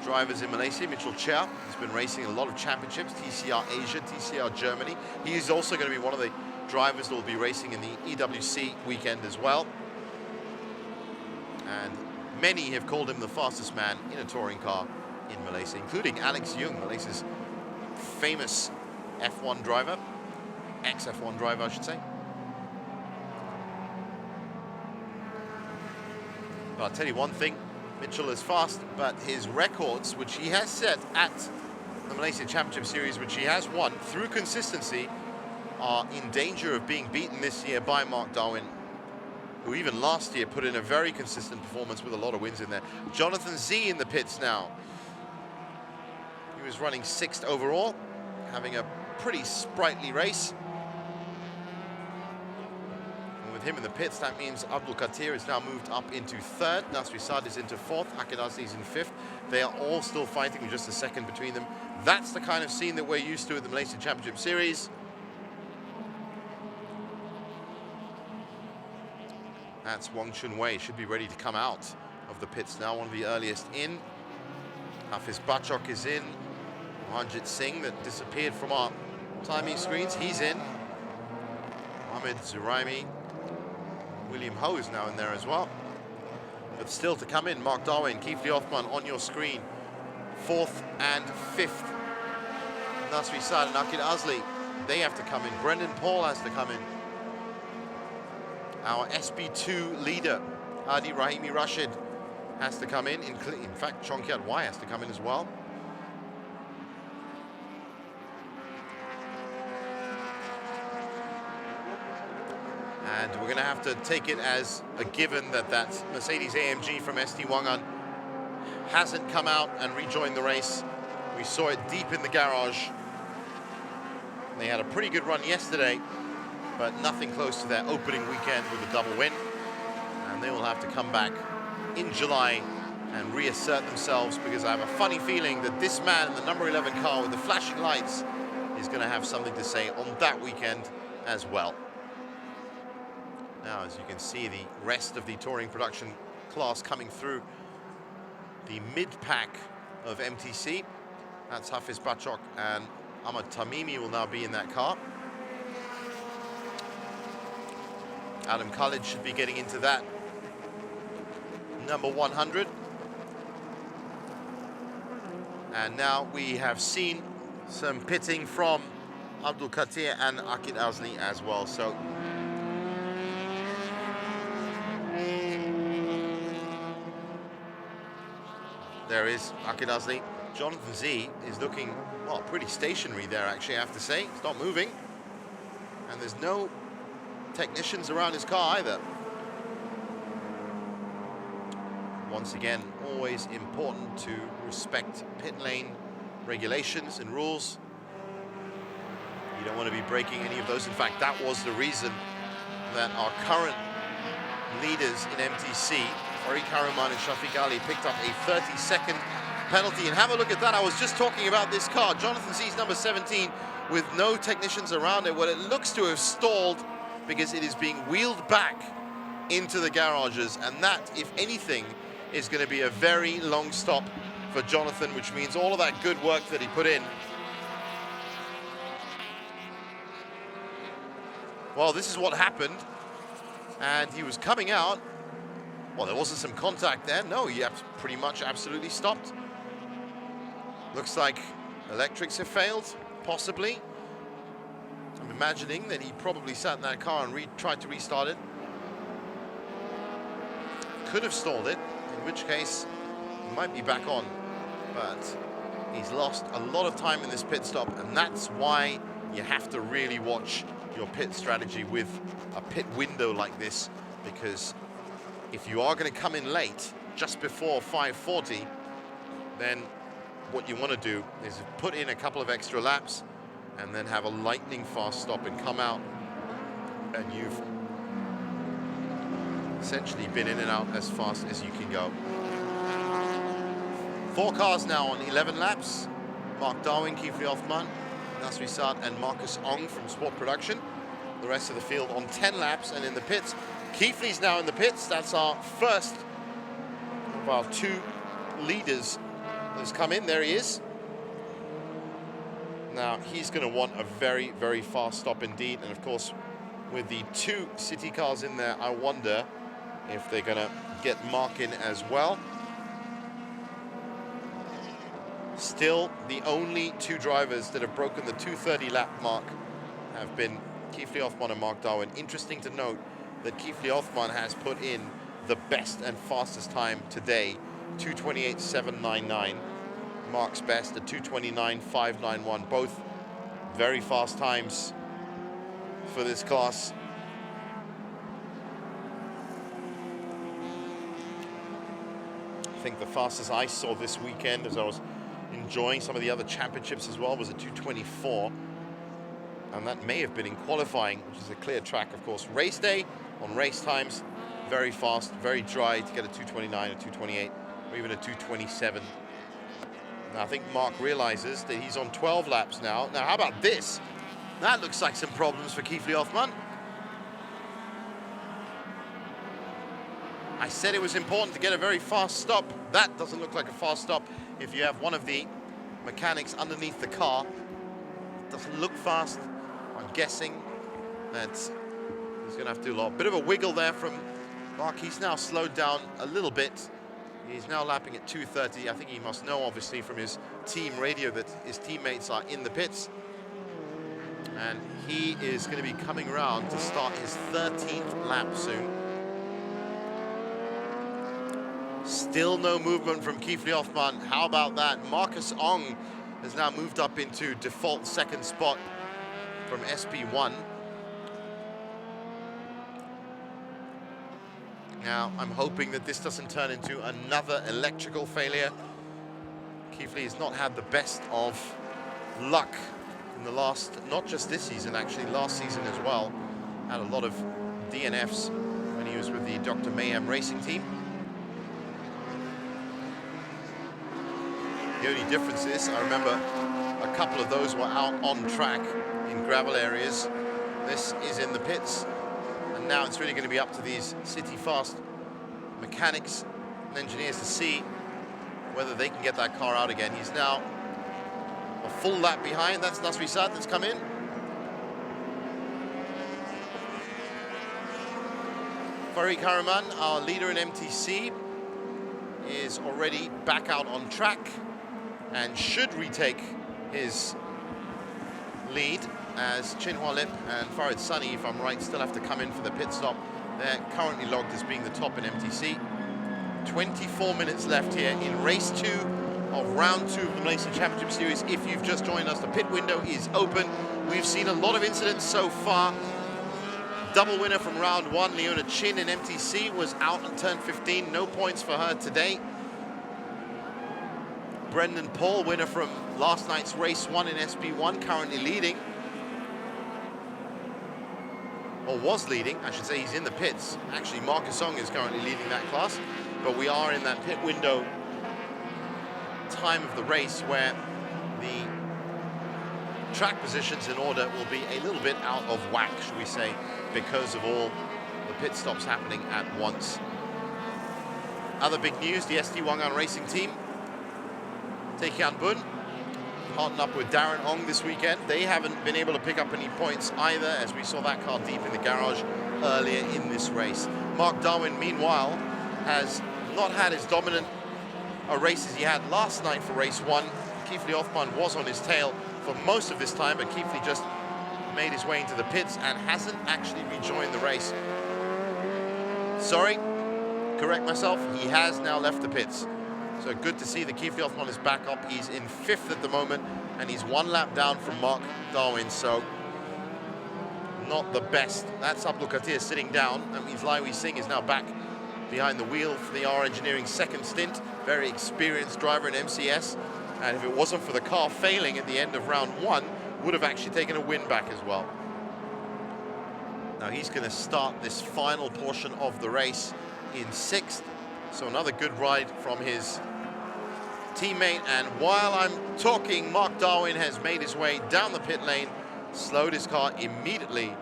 drivers in Malaysia, Mitchell Chia. He's been racing a lot of championships, TCR Asia, TCR Germany. He is also going to be one of the drivers that will be racing in the EWC weekend as well. And many have called him the fastest man in a touring car in Malaysia, including Alex Young, Malaysia's famous F1 driver, ex-F1 driver, I should say. But I'll tell you one thing, Mitchell is fast, but his records, which he has set at the Malaysia Championship Series, which he has won through consistency, are in danger of being beaten this year by Mark Darwin, who even last year put in a very consistent performance with a lot of wins in there. Jonathan Z in the pits now. He was running 6th overall, having a pretty sprightly race. And with him in the pits, that means Abdul Qadir is now moved up into 3rd. Nasri Saad is into 4th. Akidasi is in 5th. They are all still fighting with just a second between them. That's the kind of scene that we're used to at the Malaysian Championship Series. That's Wang Chun Wei, should be ready to come out of the pits now, one of the earliest in. Hafiz Bachok is in. Mohanjit Singh, that disappeared from our timing screens, he's in. Mohamed Tsuraymi. William Ho is now in there as well. But still to come in, Mark Darwin, Kifli Othman on your screen. 4th and 5th. Nasri Saad and Akid Azli, they have to come in. Brendan Paul has to come in. Our SB2 leader, Adi Rahimi Rashid, has to come in. In fact, Chongkiat Y has to come in as well. And we're going to have to take it as a given that that Mercedes AMG from ST Wangan hasn't come out and rejoined the race. We saw it deep in the garage. They had a pretty good run yesterday, but nothing close to their opening weekend with a double win. And they will have to come back in July and reassert themselves, because I have a funny feeling that this man in the number 11 car with the flashing lights is going to have something to say on that weekend as well. Now, as you can see, the rest of the touring production class coming through the mid-pack of MTC. That's Hafiz Bachok and Ahmad Tamimi will now be in that car. Adam Khalid should be getting into that number 100. And now we have seen some pitting from Abdul Qadir and Akid Azli as well. So there is Akid Azli. Jonathan Z is looking, well, pretty stationary there, actually, I have to say. It's not moving. And there's no technicians around his car either. Once again, always important to respect pit lane regulations and rules. You don't want to be breaking any of those. In fact, that was the reason that our current leaders in MTC, Farid Karaman and Shafiq Ali, picked up a 30-second penalty. And have a look at that. I was just talking about this car. Jonathan Z's number 17 with no technicians around it. Well, it looks to have stalled because it is being wheeled back into the garages, and that, if anything, is going to be a very long stop for Jonathan, which means all of that good work that he put in, well, this is what happened, and he was coming out. Well, there wasn't some contact there. No, he pretty much absolutely stopped. Looks like electrics have failed, possibly. I'm imagining that he probably sat in that car and tried to restart it. Could have stalled it, in which case he might be back on. But he's lost a lot of time in this pit stop, and that's why you have to really watch your pit strategy with a pit window like this, because if you are going to come in late, just before 5:40, then what you want to do is put in a couple of extra laps and then have a lightning fast stop and come out, and you've essentially been in and out as fast as you can go. 4 cars now on 11 laps. Mark Darwin, Kiefer Hoffman, Nasri Saad and Marcus Ong from Sport Production. The rest of the field on 10 laps and in the pits. Keithley's now in the pits. That's our first of our 2 leaders that's come in. There he is. Now, he's going to want a very, very fast stop indeed. And of course, with the 2 city cars in there, I wonder if they're going to get Mark in as well. Still, the only 2 drivers that have broken the 2:30 lap mark have been Kiefer Hoffman and Mark Darwin. Interesting to note that Kiefer Hoffman has put in the best and fastest time today, 2:28.799. Mark's best at 2:29.591. Both very fast times for this class. I think the fastest I saw this weekend, as I was enjoying some of the other championships as well, was at 2:24. And that may have been in qualifying, which is a clear track, of course. Race day, on race times, very fast, very dry to get a 2:29, a 2:28, or even a 2:27. Now, I think Mark realizes that he's on 12 laps now. Now, how about this? That looks like some problems for Kiefer Hoffman. I said it was important to get a very fast stop. That doesn't look like a fast stop. If you have one of the mechanics underneath the car, it doesn't look fast. I'm guessing that he's going to have to do a lot. Bit of a wiggle there from Mark. He's now slowed down a little bit. He's now lapping at 2:30. I think he must know, obviously, from his team radio that his teammates are in the pits. And he is going to be coming around to start his 13th lap soon. Still no movement from Kiefer Hoffman. How about that? Marcus Ong has now moved up into default 2nd spot from SP1. Now, I'm hoping that this doesn't turn into another electrical failure. Kiefer has not had the best of luck in the last, not just this season, actually, last season as well. Had a lot of DNFs when he was with the Dr. Mayhem racing team. The only difference is, I remember a couple of those were out on track in gravel areas. This is in the pits. And now it's really going to be up to these city fast mechanics and engineers to see whether they can get that car out again. He's now a full lap behind. That's Nasri Saad that's come in. Farik Haraman, our leader in MTC, is already back out on track and should retake his lead, as Chinhua Lip and Farid Sunny, if I'm right, still have to come in for the pit stop. They're currently logged as being the top in MTC. 24 minutes left here in race 2 of round 2 of the Malaysian Championship Series. If you've just joined us, the pit window is open. We've seen a lot of incidents so far. Double winner from round 1, Leona Chin in MTC, was out on turn 15. No points for her today. Brendan Paul, winner from last night's race 1 in SP1, currently leading. Or was leading, I should say. He's in the pits. Actually, Marcus Ong is currently leading that class, but we are in that pit window time of the race where the track positions in order will be a little bit out of whack, should we say, because of all the the pit stops happening at once. Other big news, the ST Wangan Racing team, Taekyang Bun, partnered up with Darren Ong this weekend. They haven't been able to pick up any points either, as we saw that car deep in the garage earlier in this race. Mark Darwin, meanwhile, has not had as dominant a race as he had last night for race 1. Keithley Hoffmann was on his tail for most of this time, but Keithley just made his way into the pits and hasn't actually rejoined the race. Sorry, correct myself, he has now left the pits. So good to see that Keithley Hoffmann is back up. He's in 5th at the moment, and he's 1 lap down from Mark Darwin, so not the best. That's Abdul Qadir sitting down. That means Lai Wei Singh is now back behind the wheel for the R Engineering second stint. Very experienced driver in MCS, and if it wasn't for the car failing at the end of round 1, would have actually taken a win back as well. Now he's going to start this final portion of the race in 6th, so another good ride from his teammate. And while I'm talking, Mark Darwin has made his way down the pit lane, slowed his car immediately,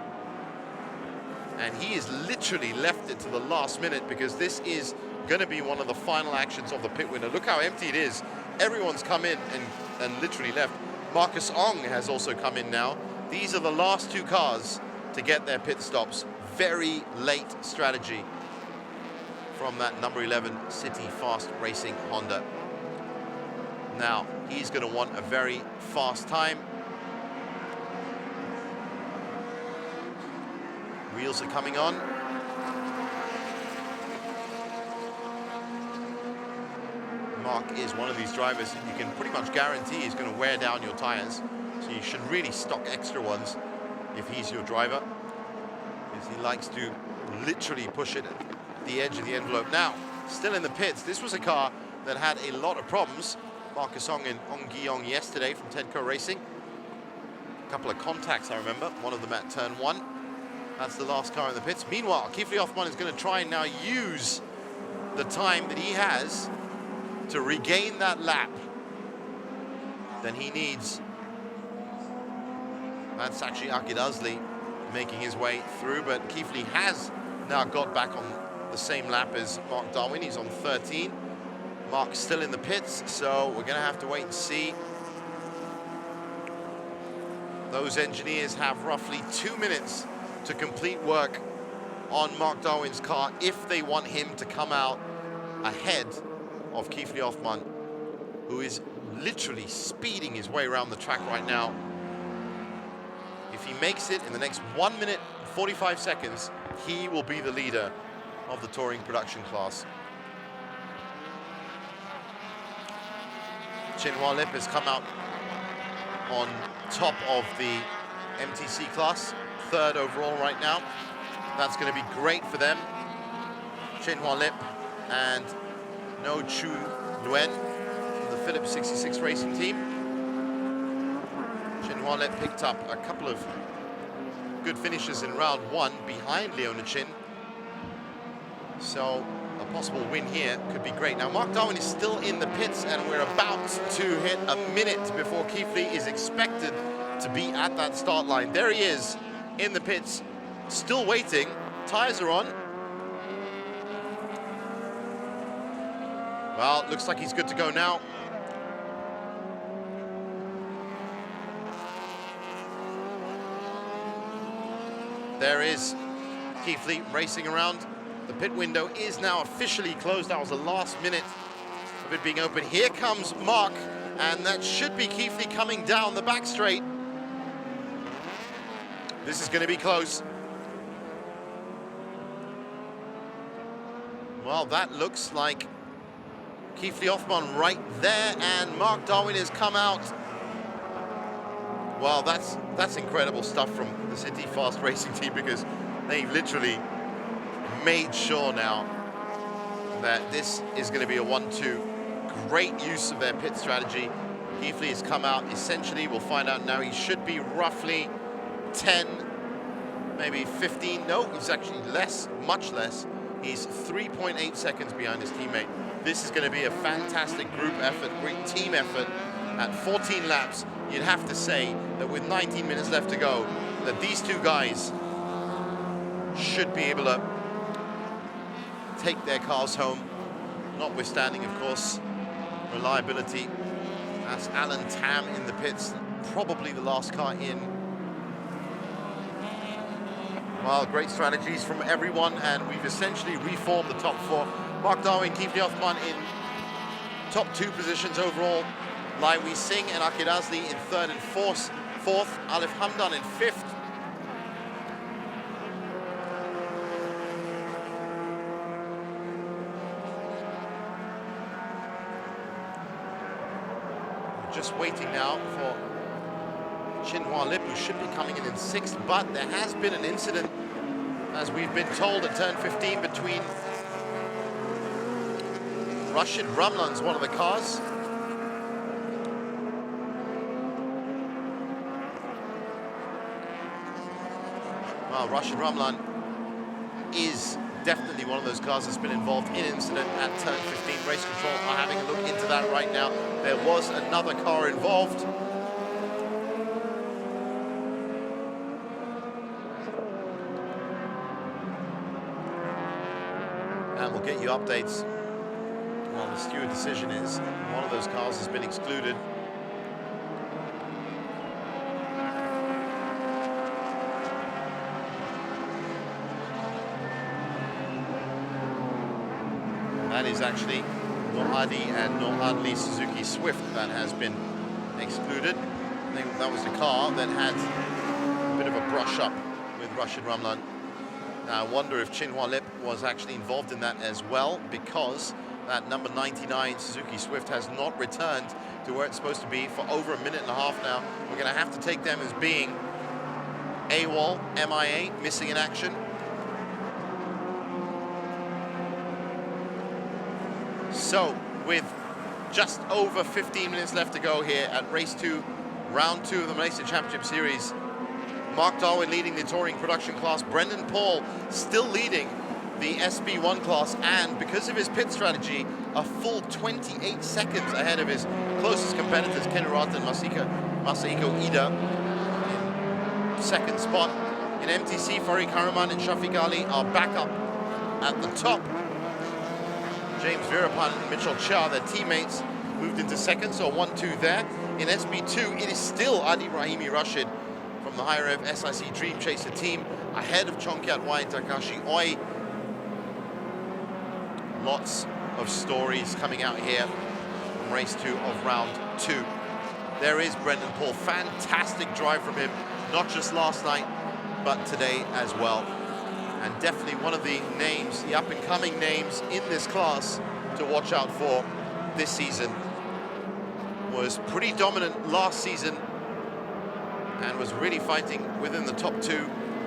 and he has literally left it to the last minute, because this is going to be one of the final actions of the pit window. Look how empty it is. Everyone's come in and literally left. Marcus Ong has also come in now. These are the last 2 cars to get their pit stops. Very late strategy from that number 11 City Fast Racing Honda. Now, he's going to want a very fast time. Wheels are coming on. Mark is one of these drivers that you can pretty much guarantee is going to wear down your tires. So you should really stock extra ones if he's your driver, because he likes to literally push it at the edge of the envelope. Now, still in the pits, this was a car that had a lot of problems. Marcus Ong and Ong Gi-yong yesterday from Tenco Racing. A couple of contacts, I remember, one of them at turn 1. That's the last car in the pits. Meanwhile, Keithley Hoffmann is going to try and now use the time that he has to regain that lap. Then he needs, that's actually Akid Azli making his way through, but Keithley has now got back on the same lap as Mark Darwin. He's on 13. Mark's still in the pits, so we're going to have to wait and see. Those engineers have roughly 2 minutes to complete work on Mark Darwin's car if they want him to come out ahead of Keithley Hoffmann, who is literally speeding his way around the track right now. If he makes it in the next 1 minute and 45 seconds, he will be the leader of the touring production class. Chenhua Lip has come out on top of the MTC class, 3rd overall right now. That's going to be great for them. Chenhua Lip and No Chu Luen from the Philips 66 Racing team. Chenhua Lip picked up a couple of good finishes in round 1 behind Leona Chin. So a possible win here could be great. Now Mark Darwin is still in the pits, and we're about to hit a minute before Keithley is expected to be at that start line. There he is in the pits, still waiting. Tires are on. Well, looks like he's good to go now. There is Keithley racing around. The pit window is now officially closed. That was the last minute of it being open. Here comes Mark, and that should be Keithley coming down the back straight. This is going to be close. Well, that looks like Keithley Hoffmann right there, and Mark Darwin has come out. Well, that's incredible stuff from the City Fast Racing team, because they've literally made sure now that this is going to be a 1-2. Great use of their pit strategy. Keithley has come out essentially, we'll find out now, he should be roughly 10, maybe 15. No, he's actually less, much less. He's 3.8 seconds behind his teammate. This is going to be a fantastic group effort, great team effort. At 14 laps, you'd have to say that with 19 minutes left to go, that these two guys should be able to take their cars home, notwithstanding, of course, reliability. That's Alan Tam in the pits, probably the last car in. Well, great strategies from everyone, and we've essentially reformed the top four. Mark Darwin, Keith Hoffman in top 2 positions overall. Lai Wei Singh and Akid Azli in 3rd and 4th. Alif Hamdan in 5th. We're just waiting now for Chin Hua Lip, who should be coming in 6th, but there has been an incident, as we've been told, at turn 15 between Rashid Ramlan's one of the cars. Well, Rashid Ramlan is definitely one of those cars that's been involved in an incident at turn 15. Race control are having a look into that right now. There was another car involved. And we'll get you updates. Well, the steward decision is one of those cars has been excluded. That is actually Nur Adi and Nur Adli Suzuki Swift that has been excluded. I think that was the car that had a bit of a brush up with Rashid Ramlan. Now I wonder if Chin Hua Lip was actually involved in that as well, because that number 99 Suzuki Swift has not returned to where it's supposed to be for over 1.5 minutes now. We're going to have to take them as being AWOL, MIA, missing in action. So, with just over 15 minutes left to go here at race 2, round 2 of the Malaysia Championship Series, Mark Darwin leading the touring production class, Brendan Paul still leading the SB1 class, and because of his pit strategy, a full 28 seconds ahead of his closest competitors, Ken Urata and Masahiko Ida in 2nd spot. In MTC, Farid Karaman and Shafiq Ali are back up at the top. James Veerapan and Mitchell Chia, their teammates, moved into 2nd, so 1-2 there. In SB2, it is still Adi Rahimi Rashid from the higher Rev SIC Dream Chaser team, ahead of Chongkyat Wai and Takashi Oi. Lots of stories coming out here from race 2 of round 2. There is Brendan Paul, fantastic drive from him, not just last night, but today as well. And definitely one of the names, the up-and-coming names in this class to watch out for this season. Was pretty dominant last season and was really fighting within the top 2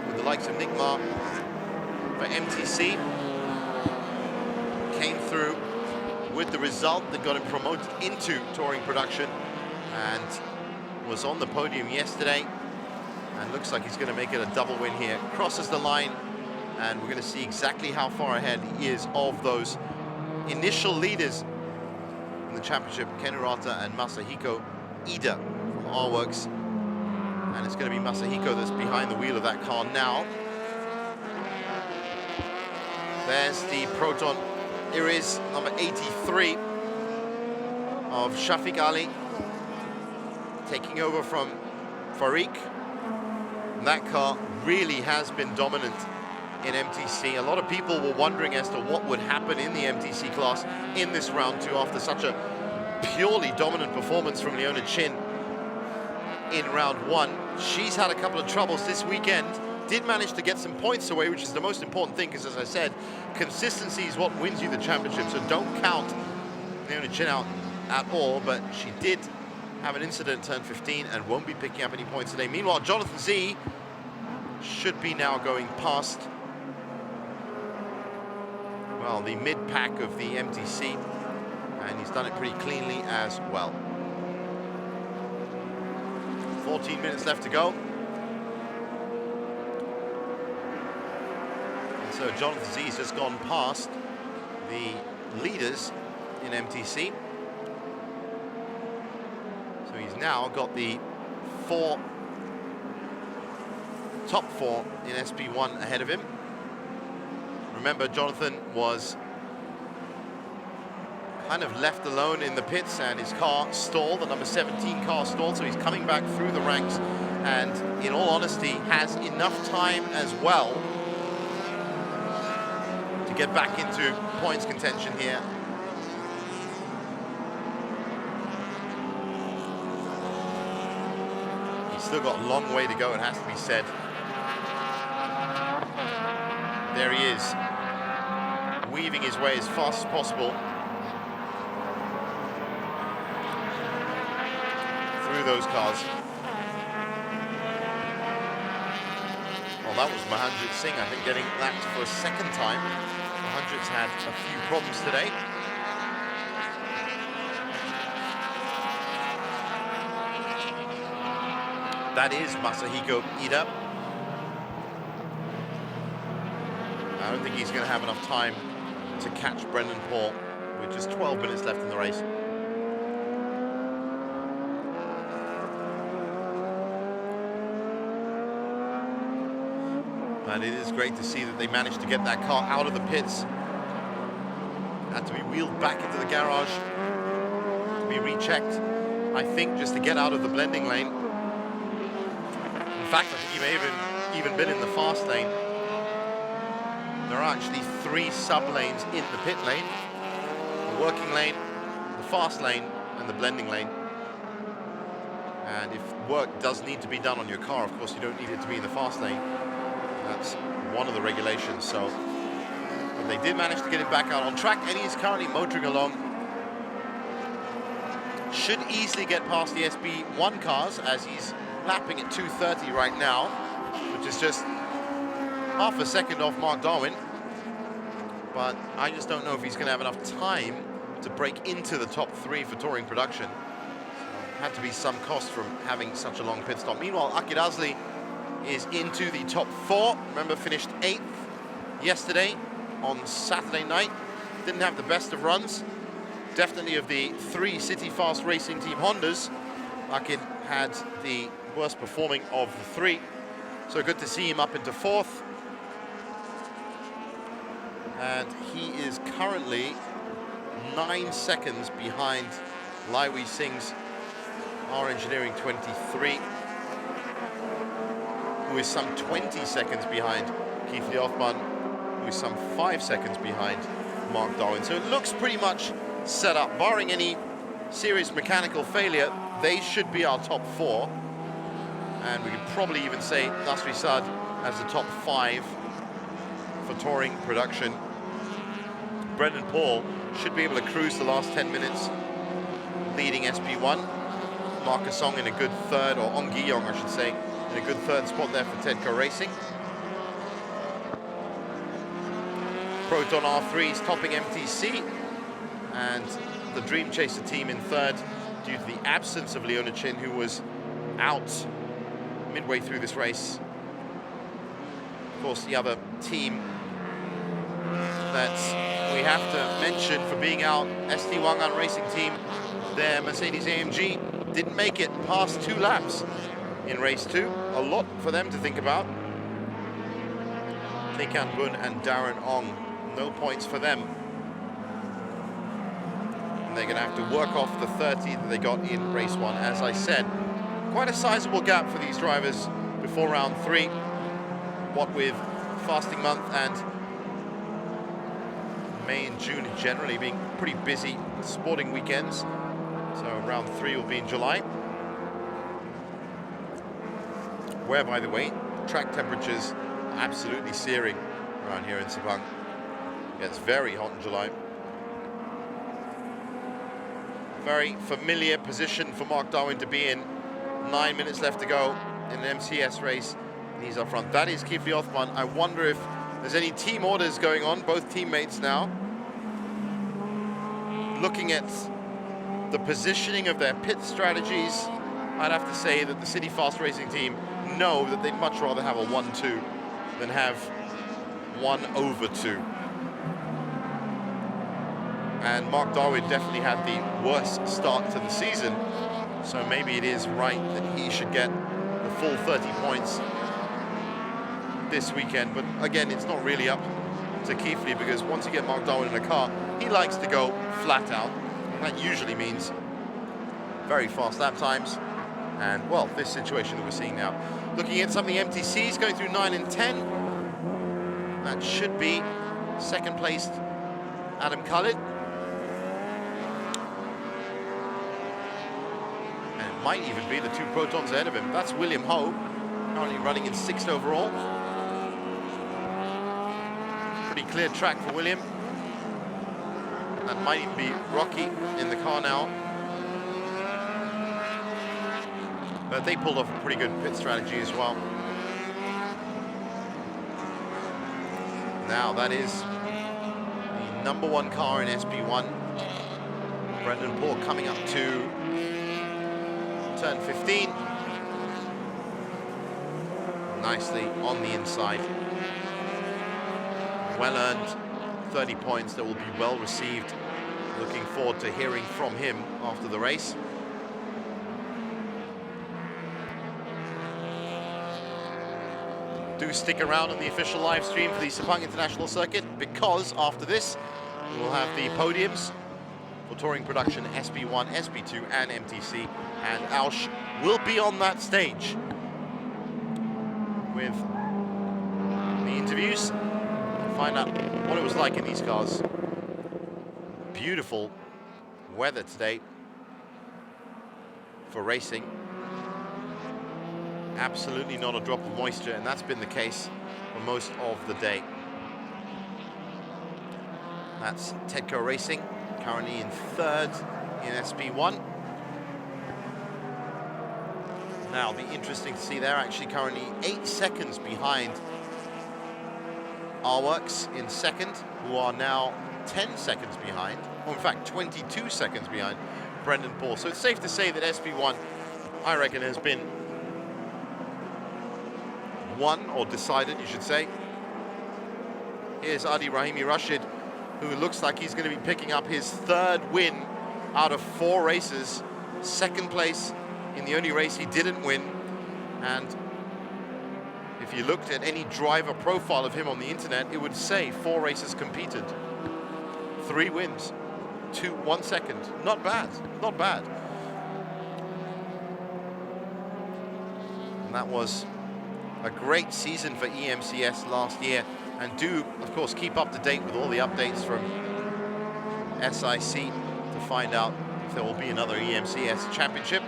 with the likes of Nick Ma for MTC. Came through with the result that got him promoted into touring production and was on the podium yesterday, and looks like he's going to make it a double win here. Crosses the line, and we're going to see exactly how far ahead he is of those initial leaders in the championship, Ken Urata and Masahiko Ida from R-Works. And it's going to be Masahiko that's behind the wheel of that car now. There's the Proton Iris, number 83 of Shafiq Ali, taking over from Farik. That car really has been dominant in MTC. A lot of people were wondering as to what would happen in the MTC class in this round 2 after such a purely dominant performance from Leona Chin in round 1. She's had a couple of troubles this weekend, did manage to get some points away, which is the most important thing, because as I said, consistency is what wins you the championship, so don't count Leona Chin out at all, but she did have an incident turn 15 and won't be picking up any points today. Meanwhile, Jonathan Z should be now going past, well, the mid-pack of the MTC, and he's done it pretty cleanly as well. 14 minutes left to go. And so Jonathan Z has just gone past the leaders in MTC. So he's now got the top four in SB1 ahead of him. Remember, Jonathan was kind of left alone in the pits, and his car stalled, the number 17 car stalled, so he's coming back through the ranks, and in all honesty has enough time as well to get back into points contention here. He's still got a long way to go, it has to be said. There he is, weaving his way as fast as possible through those cars. Well, that was Mahanjit Singh, I think, getting lapped for a second time. Mahanjit's had a few problems today. That is Masahiko Ida. I don't think he's going to have enough time to catch Brendan Paul with just 12 minutes left in the race. And it is great to see that they managed to get that car out of the pits. Had to be wheeled back into the garage to be rechecked, I think, just to get out of the blending lane. In fact, I think he may have even been in the fast lane. There are actually 3 sub-lanes in the pit lane. The working lane, the fast lane, and the blending lane. And if work does need to be done on your car, of course, you don't need it to be in the fast lane. That's one of the regulations, so. But they did manage to get him back out on track, and he's currently motoring along. Should easily get past the SB1 cars, as he's lapping at 2:30 right now, which is just half a second off Mark Darwin. But I just don't know if he's going to have enough time to break into the top 3 for touring production. So, had to be some cost from having such a long pit stop. Meanwhile, Akid Azli is into the top 4. Remember, finished 8th yesterday on Saturday night. Didn't have the best of runs. Definitely of the 3 City Fast Racing Team Hondas, Akid had the worst performing of the 3. So good to see him up into 4th. And he is currently 9 seconds behind Laiwi Singh's R Engineering 23, who is some 20 seconds behind Keith Leothman, who is some 5 seconds behind Mark Darwin. So it looks pretty much set up. Barring any serious mechanical failure, they should be our top 4. And we could probably even say Nasri Saad as the top 5 for touring production. Brendan Paul should be able to cruise the last 10 minutes leading SB1. Marcus Song in a good 3rd, or Ong Gi-yong, I should say, in a good 3rd spot there for Tedco Racing. Proton R3 is topping MTC, and the Dream Chaser team in 3rd due to the absence of Leona Chin, who was out midway through this race. Of course, the other team that we have to mention for being out, ST Wangan Racing Team, their Mercedes AMG didn't make it past 2 laps in race 2. A lot for them to think about. Nikan Bun and Darren Ong, no points for them. And they're going to have to work off the 30 that they got in race 1. As I said, quite a sizable gap for these drivers before round 3. What with fasting month and May and June generally being pretty busy sporting weekends. So round 3 will be in July. Where, by the way, track temperatures are absolutely searing around here in Sepang. It gets very hot in July. Very familiar position for Mark Darwin to be in. 9 minutes left to go in an MCS race. He's up front. That is Keith Leothman. I wonder if there's any team orders going on, both teammates now. Looking at the positioning of their pit strategies, I'd have to say that the City Fast Racing team know that they'd much rather have a 1-2 than have 1/2. And Mark Darwin definitely had the worst start to the season, so maybe it is right that he should get the full 30 points this weekend. But again, it's not really up to Keithley, because once you get Mark Darwin in a car, he likes to go flat out. And that usually means very fast lap times. And, well, this situation that we're seeing now. Looking at some of the MTCs going through 9 and 10. That should be second placed Adam Khalid. And it might even be the 2 Protons ahead of him. That's William Ho, currently running in 6th overall. Pretty clear track for William. That might even be Rocky in the car now. But they pulled off a pretty good pit strategy as well. Now that is the number 1 car in SP1. Brendan Paul coming up to turn 15. Nicely on the inside. Well earned 30 points that will be well received. Looking forward to hearing from him after the race. Do stick around on the official live stream for the Sepang International Circuit, because after this we'll have the podiums for touring production SB1, SB2 and MTC, and Alsh will be on that stage with the interviews to find out what it was like in these cars. Beautiful weather today for racing. Absolutely not a drop of moisture, and that's been the case for most of the day. That's Tedco Racing, currently in 3rd in SB1. Now, the interesting to see, they're actually currently 8 seconds behind R-Works in 2nd, who are now 10 seconds behind, or in fact 22 seconds behind Brendan Paul. So it's safe to say that SB1, I reckon, has been won, or decided, you should say. Here's Adi Rahimi Rashid, who looks like he's going to be picking up his 3rd win out of 4 races. 2nd place in the only race he didn't win. And if you looked at any driver profile of him on the internet, it would say 4 races competed. 3 wins, 1 second. Not bad, not bad. And that was a great season for EMCS last year, and do of course keep up to date with all the updates from SIC to find out if there will be another EMCS championship,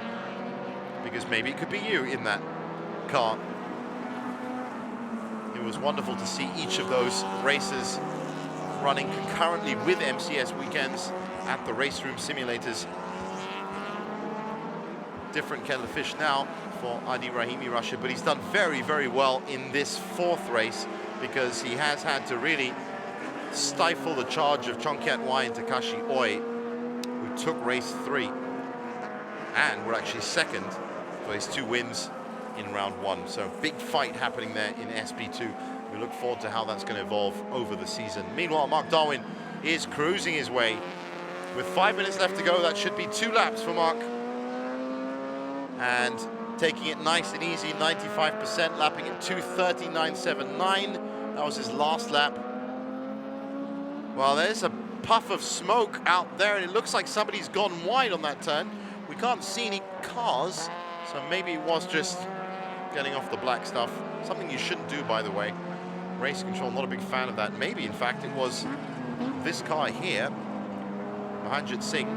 because maybe it could be you in that car. It was wonderful to see each of those races running concurrently with MCS weekends at the race room simulators. Different kettle of fish now for Adi Rahimi Rashid, but he's done very, very well in this 4th race, because he has had to really stifle the charge of Chongkiat Wai and Takashi Oi, who took race 3 and were actually 2nd for his 2 wins in round 1. So big fight happening there in SB2. We look forward to how that's going to evolve over the season. Meanwhile, Mark Darwin is cruising his way. With 5 minutes left to go, that should be 2 laps for Mark. And taking it nice and easy, 95%, lapping at 2:39.79. That was his last lap. Well, there's a puff of smoke out there, and it looks like somebody's gone wide on that turn. We can't see any cars, so maybe it was just getting off the black stuff. Something you shouldn't do, by the way. Race control, not a big fan of that. Maybe, in fact, it was this car here, Mahanjit Singh.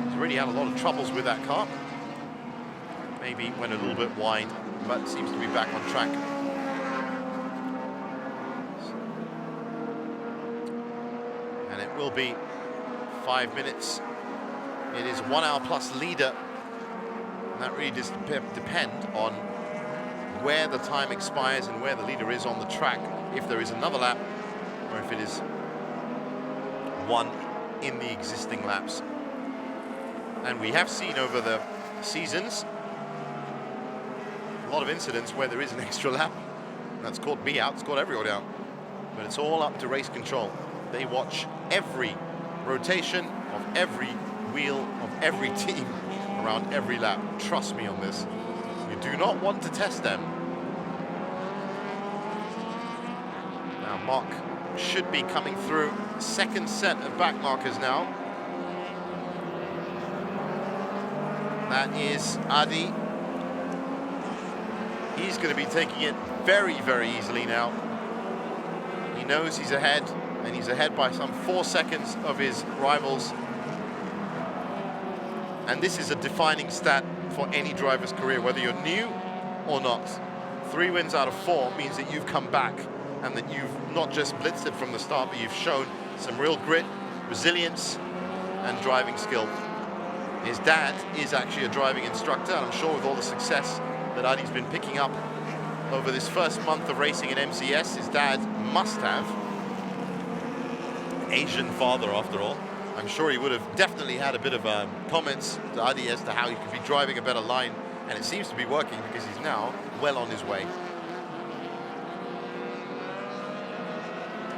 He's already had a lot of troubles with that car. Maybe went a little bit wide, but seems to be back on track. And it will be 5 minutes. It is 1 hour plus leader. And that really does depend on where the time expires and where the leader is on the track, if there is another lap, or if it is one in the existing laps. And we have seen over the seasons a lot of incidents where there is an extra lap. That's caught me out, it's caught everyone out. But it's all up to race control. They watch every rotation of every wheel of every team around every lap. Trust me on this. You do not want to test them. Now Mark should be coming through. Second set of back markers now. That is Adi. He's going to be taking it very, very easily now. He knows he's ahead, and he's ahead by some 4 seconds of his rivals. And this is a defining stat for any driver's career, whether you're new or not. 3 wins out of 4 means that you've come back and that you've not just blitzed it from the start, but you've shown some real grit, resilience, and driving skill. His dad is actually a driving instructor, and I'm sure with all the success that Adi's been picking up over this first month of racing in MCS, his dad must have. Asian father, after all. I'm sure he would have definitely had a bit of comments to Adi as to how he could be driving a better line, and it seems to be working because he's now well on his way.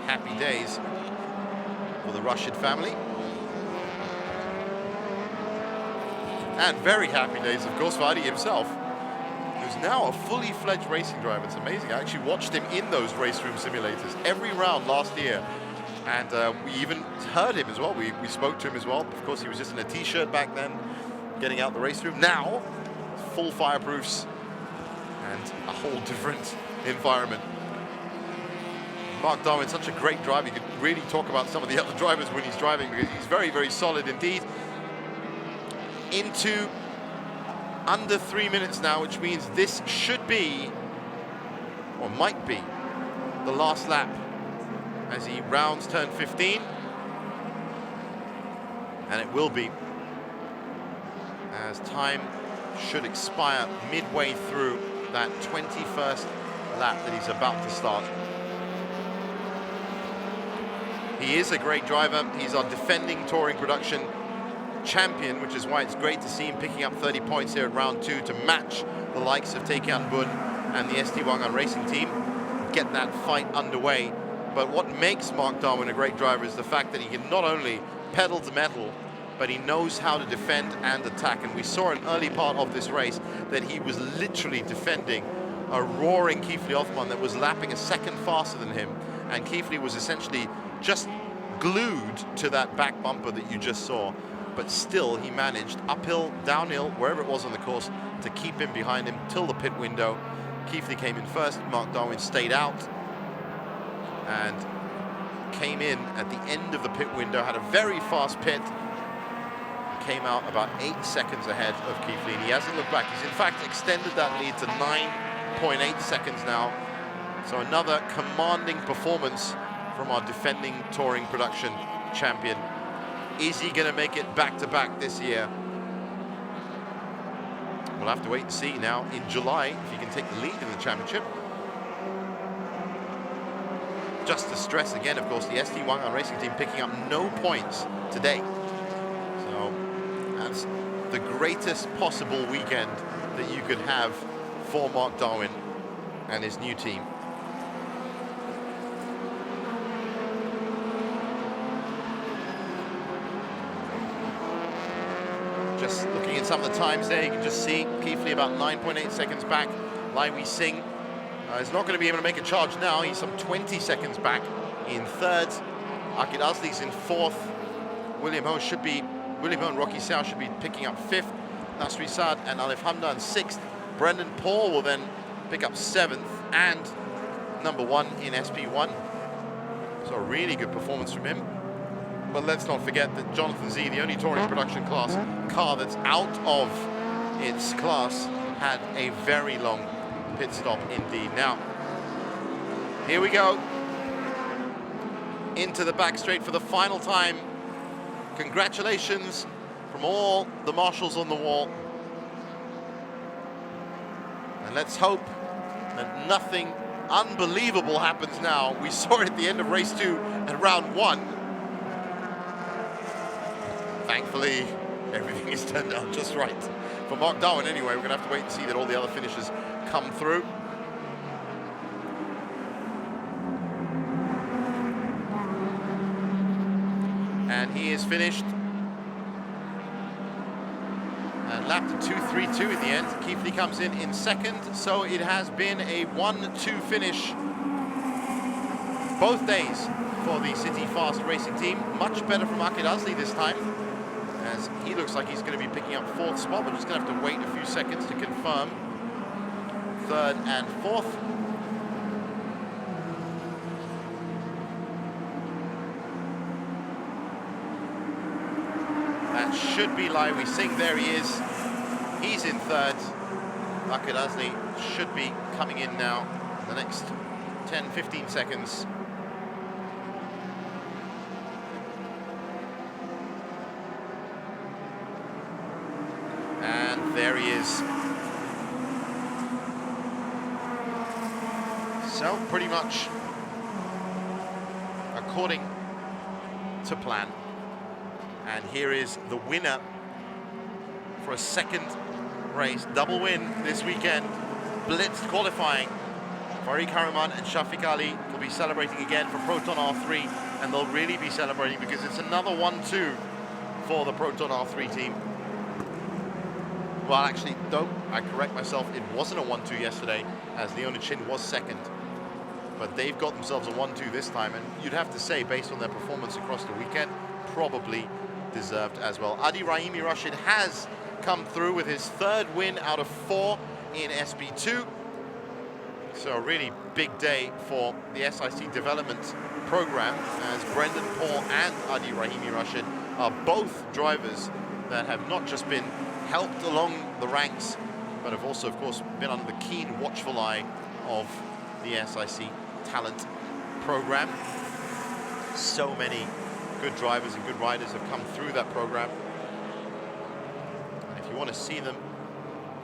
Happy days for the Rashid family. And very happy days, of course, for Adi himself, who's now a fully fledged racing driver. It's amazing. I actually watched him in those race room simulators every round last year. And we even heard him as well. We spoke to him as well. Of course, he was just in a t-shirt back then, getting out the race room. Now, full fireproofs and a whole different environment. Mark Darwin, such a great driver. You could really talk about some of the other drivers when he's driving, because he's very, very solid indeed. Into under 3 minutes now, which means this should be, or might be, the last lap as he rounds turn 15. And it will be, as time should expire midway through that 21st lap that he's about to start. He is a great driver. He's our defending touring production champion, which is why it's great to see him picking up 30 points here at round 2 to match the likes of Taekyun Bun and the ST Wangan racing team, get that fight underway. But what makes Mark Darwin a great driver is the fact that he can not only pedal to metal, but he knows how to defend and attack. And we saw an early part of this race that he was literally defending a roaring Kifli Othman that was lapping a second faster than him. And Kifli was essentially just glued to that back bumper that you just saw. But still, he managed, uphill, downhill, wherever it was on the course, to keep him behind him till the pit window. Kifli came in first, Mark Darwin stayed out and came in at the end of the pit window, had a very fast pit, came out about 8 seconds ahead of Kifli, and he hasn't looked back. He's in fact extended that lead to 9.8 seconds now. So another commanding performance from our defending touring production champion. Is he going to make it back-to-back this year? We'll have to wait and see now in July if he can take the lead in the championship. Just to stress again, of course, the ST Wangan racing team picking up no points today. So that's the greatest possible weekend that you could have for Mark Darwin and his new team. Just looking at some of the times there, you can just see Kifli about 9.8 seconds back. Lai Wei Sing is not going to be able to make a charge now. He's some 20 seconds back in third. Akid Azli's in fourth. William Ho and Rocky Sao should be picking up fifth. Nasri Saad and Alif Hamdan sixth. Brendan Paul will then pick up seventh and number 1 in SP1. So a really good performance from him. But let's not forget that Jonathan Z, the only touring production class car that's out of its class, had a very long pit stop indeed. Now, here we go. Into the back straight for the final time. Congratulations from all the marshals on the wall. And let's hope that nothing unbelievable happens now. We saw it at the end of race 2 at round 1. Thankfully, everything has turned out just right. For Mark Darwin anyway, we're going to have to wait and see that all the other finishes come through. And he is finished. And lapped a 2.32 in the end. Kifli comes in second, so it has been a 1-2 finish. both days for the City Fast Racing team. Much better from Akid Azli this time, as he looks like he's going to be picking up 4th spot. We're just going to have to wait a few seconds to confirm 3rd and 4th. That should be Lai Wei Sing. There he is. He's in 3rd. Akid Azli should be coming in now in the next 10-15 seconds. And there he is. So pretty much according to plan. And here is the winner for a 2nd race, double win this weekend. Blitzed qualifying. Farid Karaman and Shafiq Ali will be celebrating again for Proton R3, and they'll really be celebrating because it's another 1-2 for the Proton R3 team. Well, actually, though, I correct myself, it wasn't a 1-2 yesterday, as Leona Chin was 2nd. But they've got themselves a 1-2 this time, and you'd have to say, based on their performance across the weekend, probably deserved as well. Adi Rahimi Rashid has come through with his 3rd win out of 4 in SB2. So a really big day for the SIC development program, as Brendan Paul and Adi Rahimi Rashid are both drivers that have not just been helped along the ranks, but have also, of course, been under the keen, watchful eye of the SIC talent program. So many good drivers and good riders have come through that program. And if you want to see them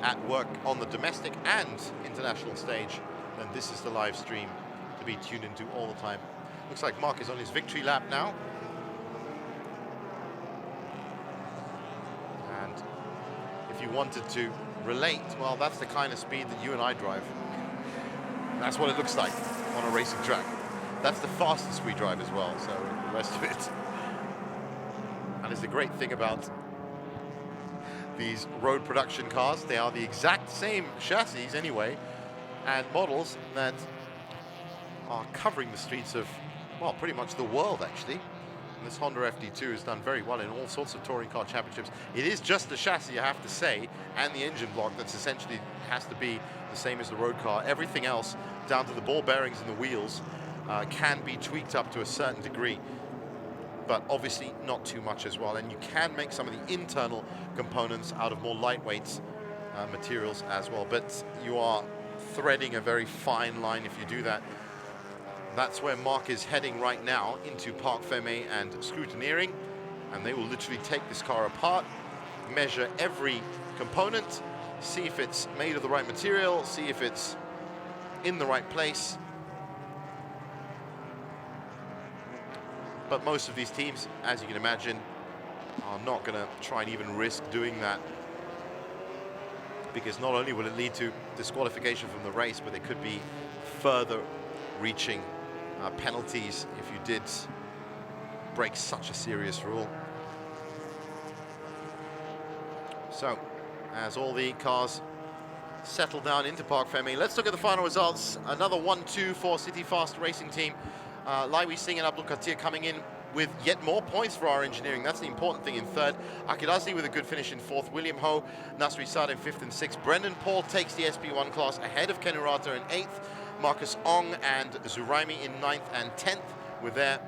at work on the domestic and international stage, then this is the live stream to be tuned into all the time. Looks like Mark is on his victory lap now. And if you wanted to relate, well, that's the kind of speed that you and I drive. That's what it looks like on a racing track. That's the fastest we drive as well, so the rest of it. And it's the great thing about these road production cars. They are the exact same chassis anyway, and models that are covering the streets of, well, pretty much the world actually. And this Honda FD2 has done very well in all sorts of touring car championships. It is just the chassis, I have to say, and the engine block that's essentially has to be the same as the road car. Everything else, down to the ball bearings and the wheels, can be tweaked up to a certain degree, but obviously not too much as well. And you can make some of the internal components out of more lightweight materials as well, but you are threading a very fine line if you do that. That's where Mark is heading right now, into Parc Fermé and scrutineering, and they will literally take this car apart, measure every component, see if it's made of the right material, see if it's in the right place. But most of these teams, as you can imagine, are not going to try and even risk doing that, because not only will it lead to disqualification from the race, but there could be further reaching penalties if you did break such a serious rule. So, as all the cars settle down into Parc Fermé, let's look at the final results. Another 1-2 for City Fast Racing Team. Lai Wei Sing and Abdul Qadir coming in with yet more points for our engineering. That's the important thing in 3rd. Akid Azli with a good finish in 4th. William Ho, Nasri Saad in 5th and 6th. Brendan Paul takes the SP1 class ahead of Kenurata in 8th. Marcus Ong and Zuraimi in 9th and 10th with their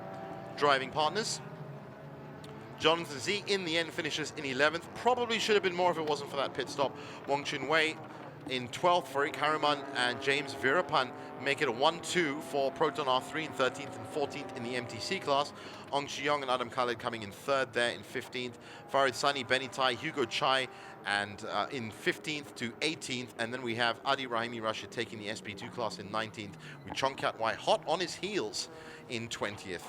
driving partners. Jonathan Z in the end finishes in 11th. Probably should have been more if it wasn't for that pit stop. Wong Chun Wei in 12th. Farid Karaman and James Virapan make it a 1-2 for Proton R3 in 13th and 14th in the MTC class. Ong Chiyong and Adam Khaled coming in 3rd there in 15th. Farid Sani, Benny Tai, Hugo Chai and in 15th to 18th. And then we have Adi Rahimi Rashid taking the SP2 class in 19th, with Chong Kat Wai hot on his heels in 20th.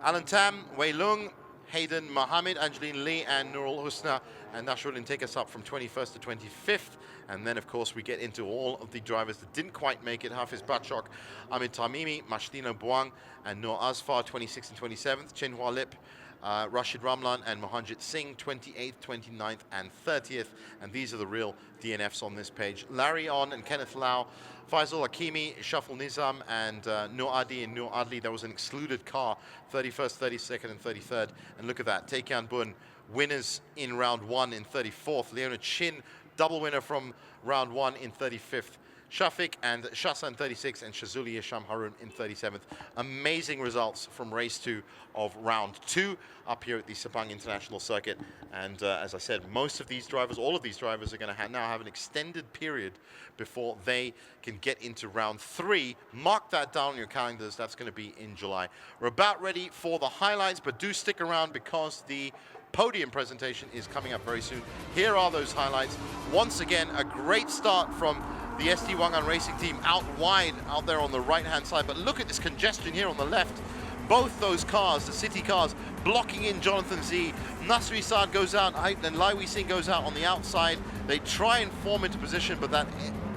Alan Tam, Wei Lung, Hayden Mohammed, Angeline Lee and Nurul Husna and Nasruddin take us up from 21st to 25th. And then, of course, we get into all of the drivers that didn't quite make it. Hafiz Batchok, Amit Tamimi, Mashdina Buang and Noor Asfar, 26th and 27th. Chen Hua Lip Rashid Ramlan and Mohanjit Singh, 28th, 29th, and 30th. And these are the real DNFs on this page. Larry On and Kenneth Lau, Faisal Hakimi, Shaful Nizam, and Noor Adi and Noor Adli. There was an excluded car, 31st, 32nd, and 33rd. And look at that, Taekian Bun, winners in round 1 in 34th. Leona Chin, double winner from round 1 in 35th. Shafiq and Shasa in 36th, and Shazuli Yasham Harun in 37th. Amazing results from race 2 of round 2 up here at the Sepang International Circuit. And as I said, most of these drivers, all of these drivers are going to now have an extended period before they can get into round 3. Mark that down on your calendars. That's going to be in July. We're about ready for the highlights, but do stick around because the podium presentation is coming up very soon. Here are those highlights. Once again, a great start from the SD Wangan Racing team out wide out there on the right-hand side. But look at this congestion here on the left. Both those cars, the city cars, blocking in Jonathan Z. Nasri Saad goes out, and Lai Wei Singh goes out on the outside. They try and form into position, but that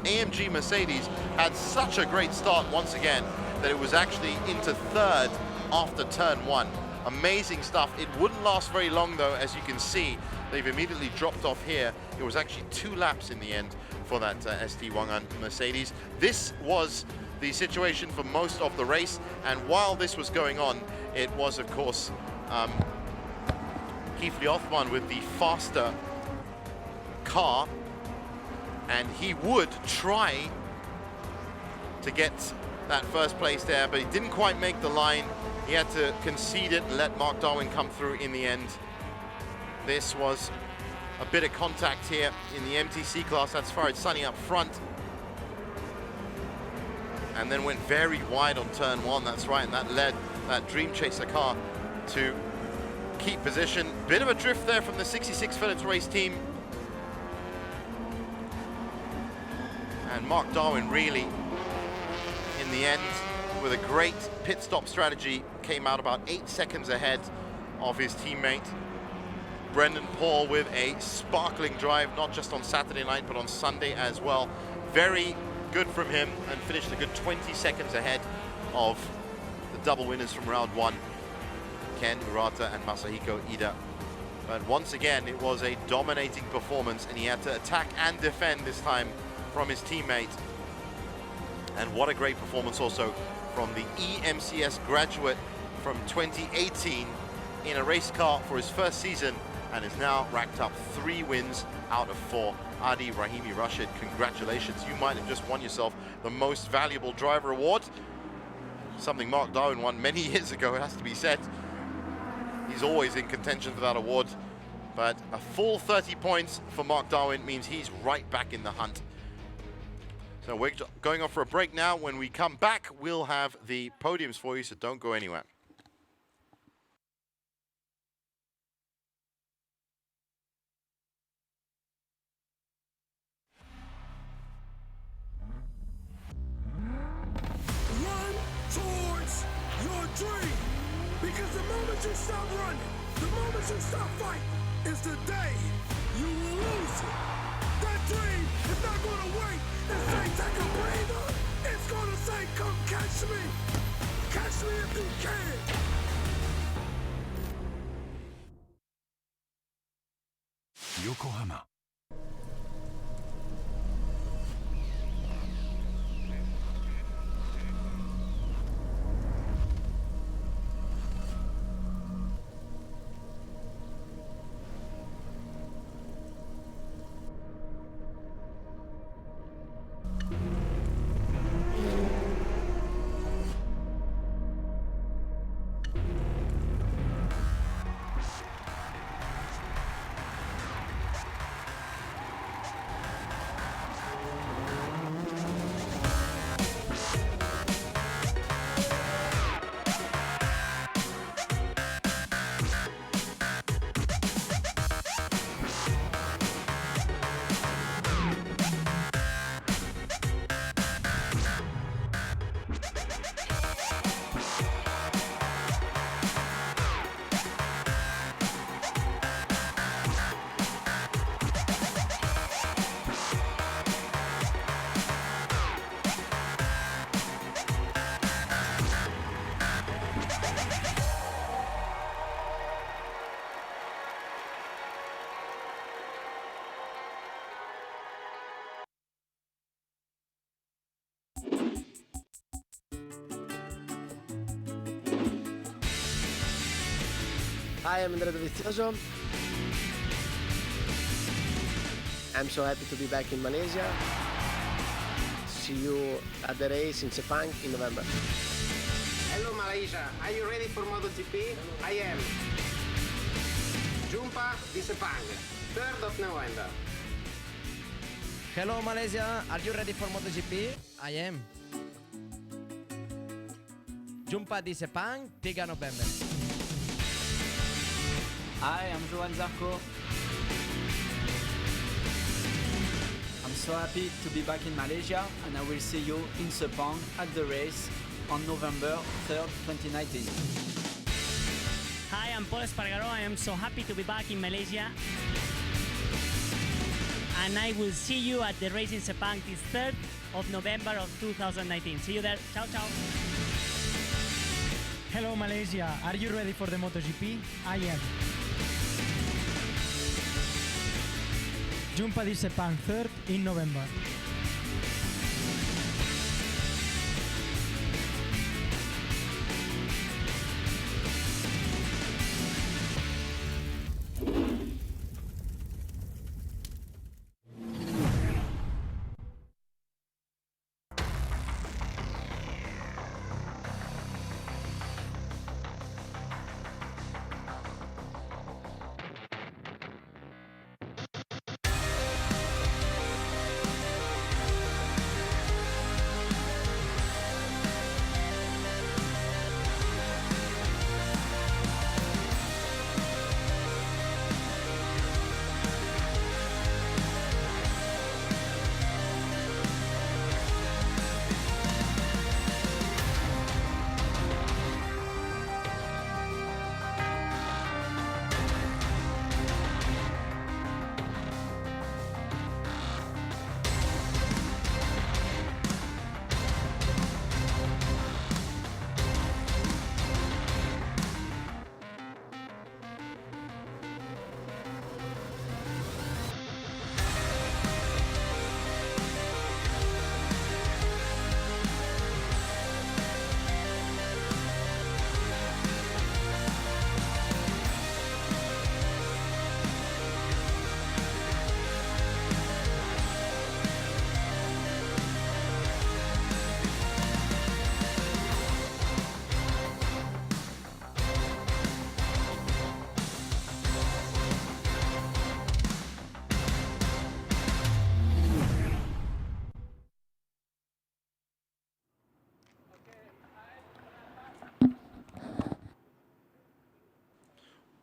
AMG Mercedes had such a great start once again that it was actually into 3rd after turn 1. Amazing stuff. It wouldn't last very long though, as you can see. They've immediately dropped off here. It was actually 2 laps in the end for that SD Wangan Mercedes. This was the situation for most of the race, and while this was going on, it was of course Kifli Othman with the faster car, and he would try to get that first place there, but he didn't quite make the line. He had to concede it and let Mark Darwin come through in the end. This was a bit of contact here in the MTC class. That's Farid Sunny up front. And then went very wide on turn 1, that's right, and that led that Dream Chaser car to keep position. Bit of a drift there from the 66 Phillips race team. And Mark Darwin really, in the end, with a great pit stop strategy, came out about 8 seconds ahead of his teammate. Brendan Paul with a sparkling drive, not just on Saturday night, but on Sunday as well. Very good from him, and finished a good 20 seconds ahead of the double winners from round 1, Ken Urata and Masahiko Ida. But once again, it was a dominating performance, and he had to attack and defend this time from his teammate. And what a great performance also from the EMCS graduate from 2018 in a race car for his first season, and is now racked up 3 wins out of 4. Adi Rahimi Rashid, congratulations. You might have just won yourself the Most Valuable Driver Award. Something Mark Darwin won many years ago, it has to be said. He's always in contention for that award. But a full 30 points for Mark Darwin means he's right back in the hunt. So we're going off for a break now. When we come back, we'll have the podiums for you, so don't go anywhere. Run towards your dream. Because the moment you stop running, the moment you stop fighting, is the day you will lose it. That dream is not going to wait and say, take a breather. It's going to say, come catch me. Catch me if you can. Yokohama. Hi, I'm Andrea Dovizioso. I'm so happy to be back in Malaysia. See you at the race in Sepang in November. Hello Malaysia, are you ready for MotoGP? I am. Jumpa di Sepang, 3rd of November. Hello Malaysia, are you ready for MotoGP? I am. Jumpa di Sepang, 3 November. Hi, I'm Johan Zarco. I'm so happy to be back in Malaysia and I will see you in Sepang at the race on November 3rd, 2019. Hi, I'm Paul Espargaro. I am so happy to be back in Malaysia. And I will see you at the race in Sepang this 3rd of November of 2019. See you there. Ciao, ciao. Hello Malaysia, are you ready for the MotoGP? I am. Jumpa di Sepang 3rd in November.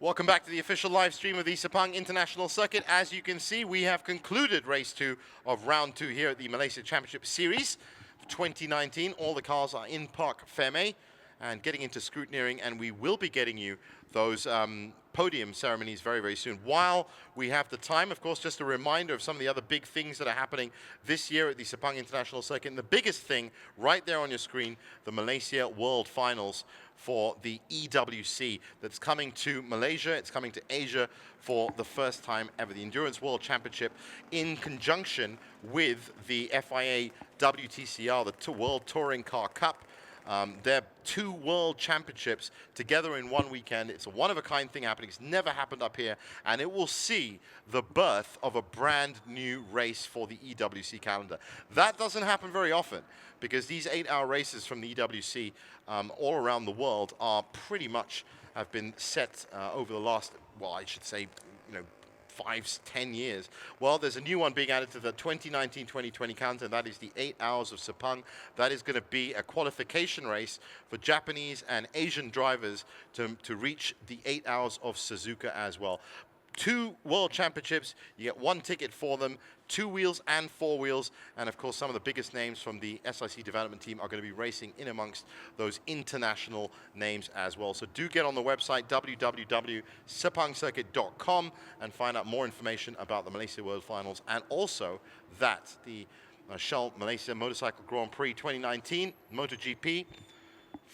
Welcome back to the official live stream of the Sepang International Circuit. As you can see, we have concluded race 2 of round 2 here at the Malaysia Championship Series 2019. All the cars are in Park Feme and getting into scrutineering, and we will be getting you those podium ceremonies very, very soon. While we have the time, of course, just a reminder of some of the other big things that are happening this year at the Sepang International Circuit. And the biggest thing right there on your screen, the Malaysia World Finals for the EWC that's coming to Malaysia. It's coming to Asia for the first time ever. The Endurance World Championship in conjunction with the FIA WTCR, the World Touring Car Cup. They're 2 world championships together in one weekend. It's a one-of-a-kind thing happening. It's never happened up here, and it will see the birth of a brand new race for the EWC calendar. That doesn't happen very often because these 8-hour races from the EWC all around the world are pretty much have been set over the last, well, I should say, 5-10 years. Well, there's a new one being added to the 2019-2020 calendar, and that is the 8 Hours of Sepang. That is going to be a qualification race for Japanese and Asian drivers to reach the 8 Hours of Suzuka as well. 2 world championships, you get 1 ticket for them, 2 wheels and 4 wheels, and of course some of the biggest names from the SIC development team are going to be racing in amongst those international names as well. So do get on the website www.sepangcircuit.com and find out more information about the Malaysia World Finals, and also that the Shell Malaysia Motorcycle Grand Prix 2019 MotoGP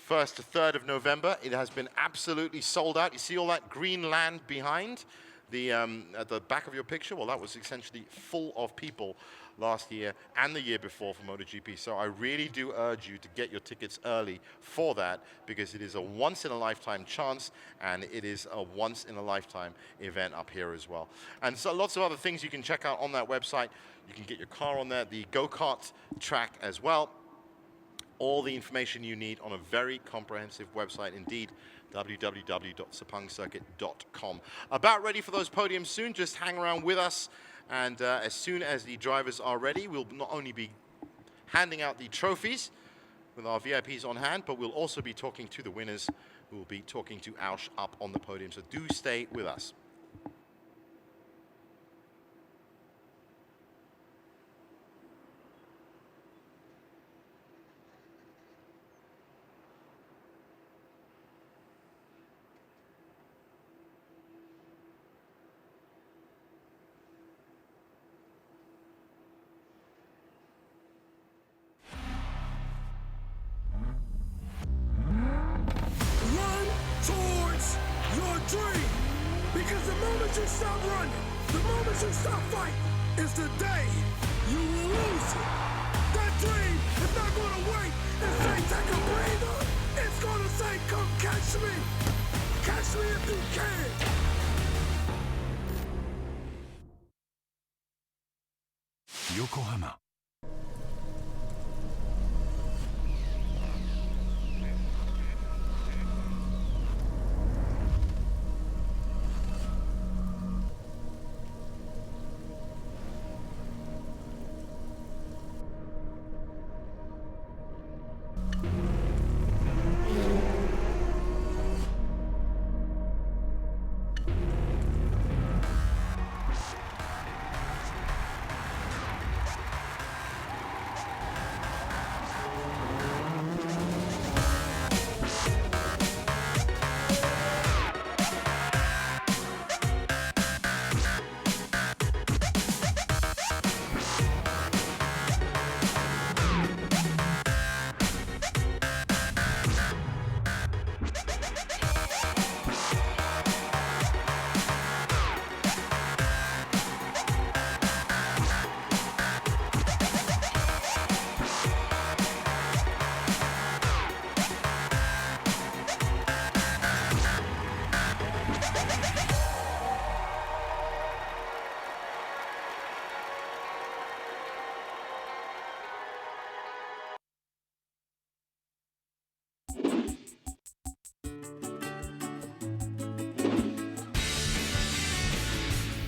1st to 3rd of November. It has been absolutely sold out. You see all that green land behind? at the back of your picture, well, that was essentially full of people last year and the year before for MotoGP. So I really do urge you to get your tickets early for that, because it is a once-in-a-lifetime chance, and it is a once-in-a-lifetime event up here as well. And so lots of other things you can check out on that website. You can get your car on there, the go-kart track as well. All the information you need on a very comprehensive website indeed, www.sepangcircuit.com. About ready for those podiums soon. Just hang around with us, and as soon as the drivers are ready, we'll not only be handing out the trophies with our VIPs on hand, but we'll also be talking to the winners, who will be talking to Ausch up on the podium. So do stay with us. Because the moment you stop running, the moment you stop fighting, is the day you lose it. That dream is not going to wait and say, take a breather. It's going to say, come catch me. Catch me if you can. Yokohama.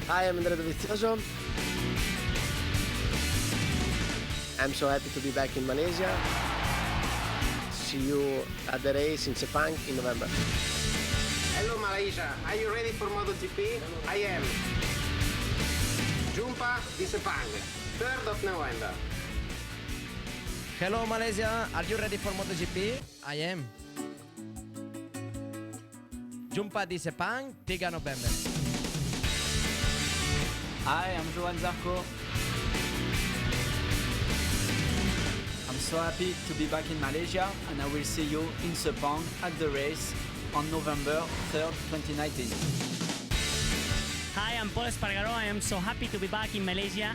Hi, I'm Andrea Dovizioso. I'm so happy to be back in Malaysia. See you at the race in Sepang in November. Hello Malaysia, are you ready for MotoGP? I am. Jumpa di Sepang, 3rd of November. Hello Malaysia, are you ready for MotoGP? I am. Jumpa di Sepang, 3 November. Hi, I'm Johan Zarco. I'm so happy to be back in Malaysia, and I will see you in Sepang at the race on November 3rd, 2019. Hi, I'm Paul Espargaró. I am so happy to be back in Malaysia.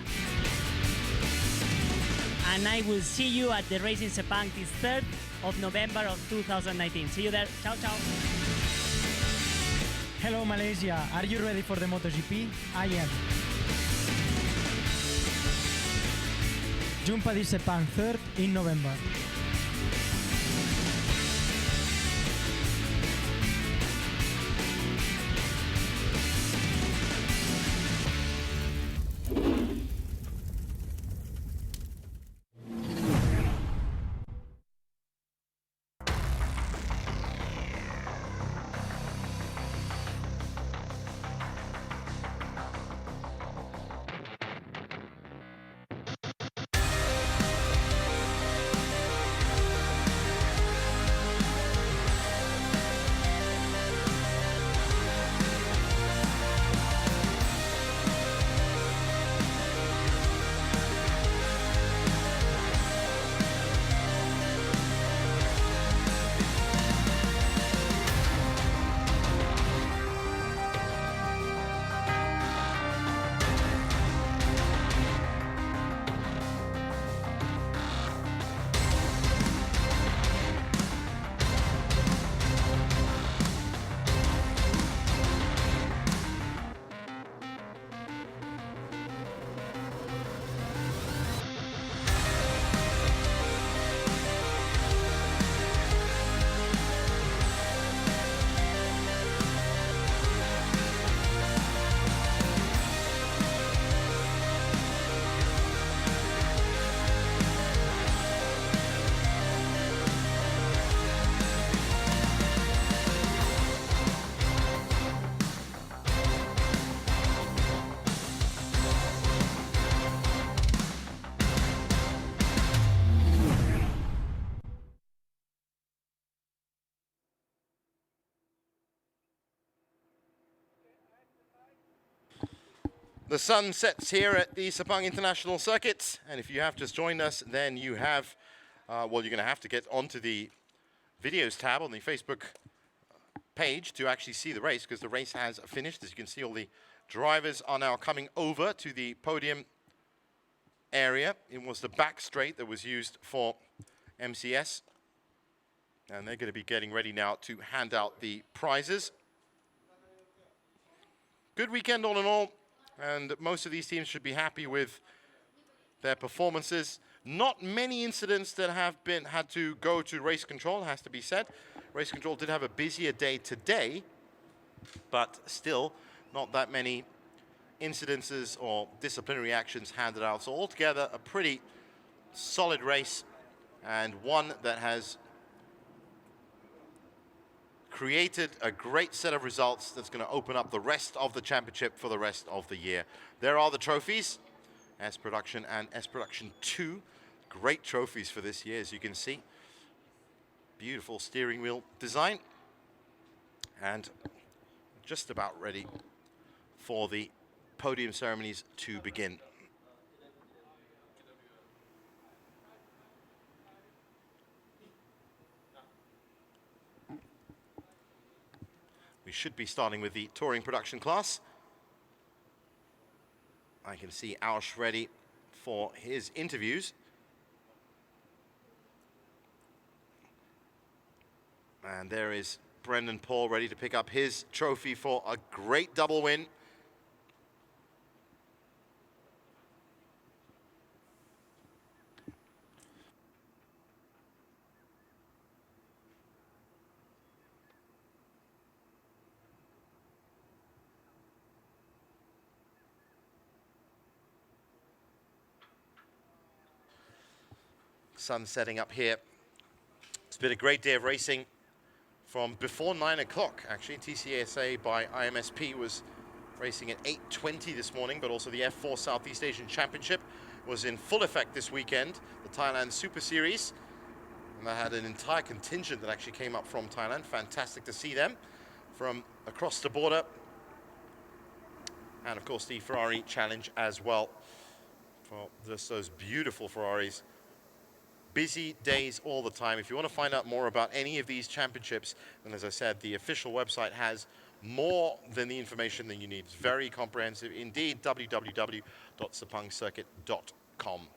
And I will see you at the race in Sepang this 3rd of November of 2019. See you there. Ciao, ciao. Hello Malaysia, are you ready for the MotoGP? I am. Jumpa di Sepang 3rd in November. The sun sets here at the Sepang International Circuit, and if you have just joined us, then you have, well, you're going to have to get onto the videos tab on the Facebook page to actually see the race, because the race has finished. As you can see, all the drivers are now coming over to the podium area. It was the back straight that was used for MCS, and they're going to be getting ready now to hand out the prizes. Good weekend all in all, and most of these teams should be happy with their performances. Not many incidents that have had to go to race control, has to be said. Race control did have a busier day today, but still not that many incidences or disciplinary actions handed out. So altogether, a pretty solid race, and one that has created a great set of results that's going to open up the rest of the championship for the rest of the year. There are the trophies, S Production and S Production 2. Great trophies for this year, as you can see. Beautiful steering wheel design. And just about ready for the podium ceremonies to begin. We should be starting with the touring production class. I can see Ausch ready for his interviews. And there is Brendan Paul ready to pick up his trophy for a great double win. Sun setting up here. It's been a great day of racing from before 9 o'clock, actually. TCASA by IMSP was racing at 8:20 this morning, but also the F4 Southeast Asian Championship was in full effect this weekend, the Thailand Super Series. And I had an entire contingent that actually came up from Thailand. Fantastic to see them from across the border. And of course the Ferrari Challenge as well, for just those beautiful Ferraris. Busy days all the time. If you want to find out more about any of these championships, then as I said, the official website has more than the information that you need. It's very comprehensive indeed, www.sepangcircuit.com.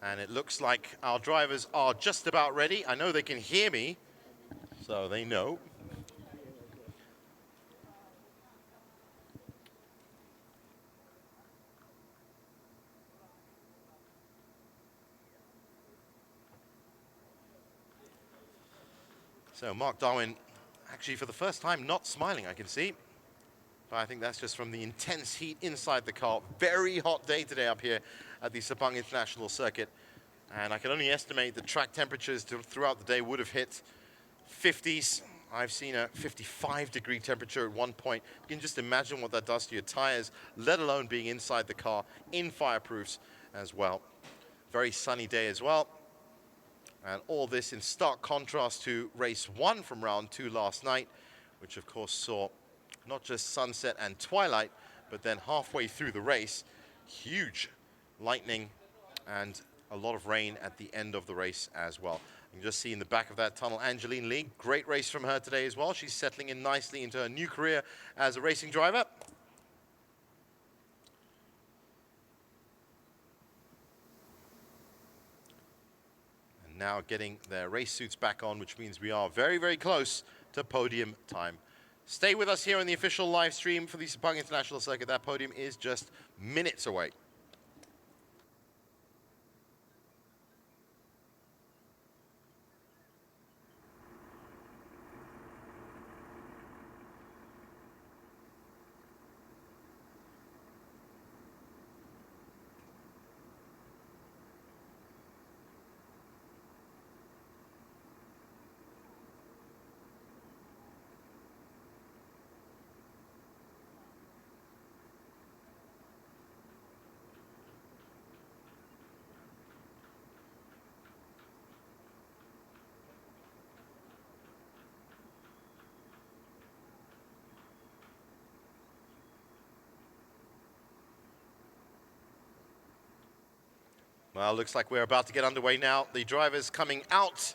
And it looks like our drivers are just about ready. I know they can hear me, so they know. So Mark Darwin, actually for the first time, not smiling, I can see. But I think that's just from the intense heat inside the car. Very hot day today up here at the Sepang International Circuit. And I can only estimate the track temperatures throughout the day would have hit 50s. I've seen a 55-degree temperature at one point. You can just imagine what that does to your tires, let alone being inside the car in fireproofs as well. Very sunny day as well. And all this in stark contrast to race 1 from round 2 last night, which of course saw not just sunset and twilight, but then halfway through the race, huge lightning and a lot of rain at the end of the race as well. You can just see in the back of that tunnel, Angeline Lee. Great race from her today as well. She's settling in nicely into her new career as a racing driver. And now getting their race suits back on, which means we are very, very close to podium time. Stay with us here on the official live stream for the Sepang International Circuit. That podium is just minutes away. Well, looks like we're about to get underway now. The drivers coming out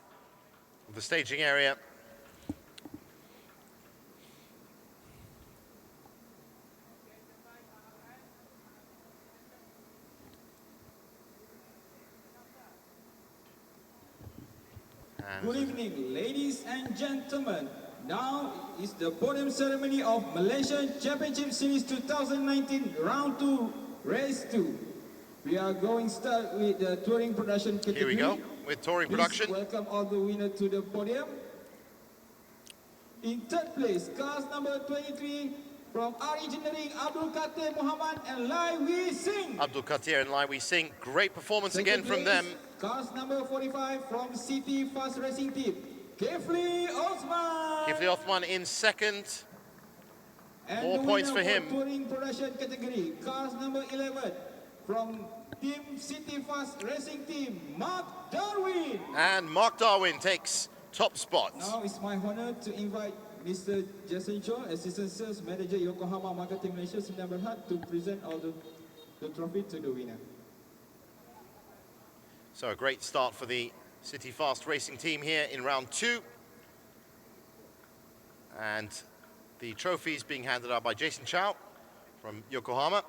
of the staging area. Good evening, ladies and gentlemen. Now is the podium ceremony of Malaysia Championship Series 2019, Round 2, Race 2. We are going to start with the touring production category. Here we go, with touring production. Please welcome all the winners to the podium. In third place, cars number 23 from R Engineering, Abdul Qadir Muhammad and Lai Wee Singh. Abdul Qadir and Lai Wee Singh, great performance Second again from them. Cars number 45 from City Fast Racing Team, Kifli Osman. Kifli Osman in second. And more points for him. Touring production category, cars number 11 from Team City Fast Racing Team, Mark Darwin. And Mark Darwin takes top spot. Now it's my honor to invite Mr. Jason Cho, Assistant Sales Manager, Yokohama Marketing Malaysia, Sdn to present all the trophy to the winner. So a great start for the City Fast Racing team here in round 2. And the trophies being handed out by Jason Chow from Yokohama.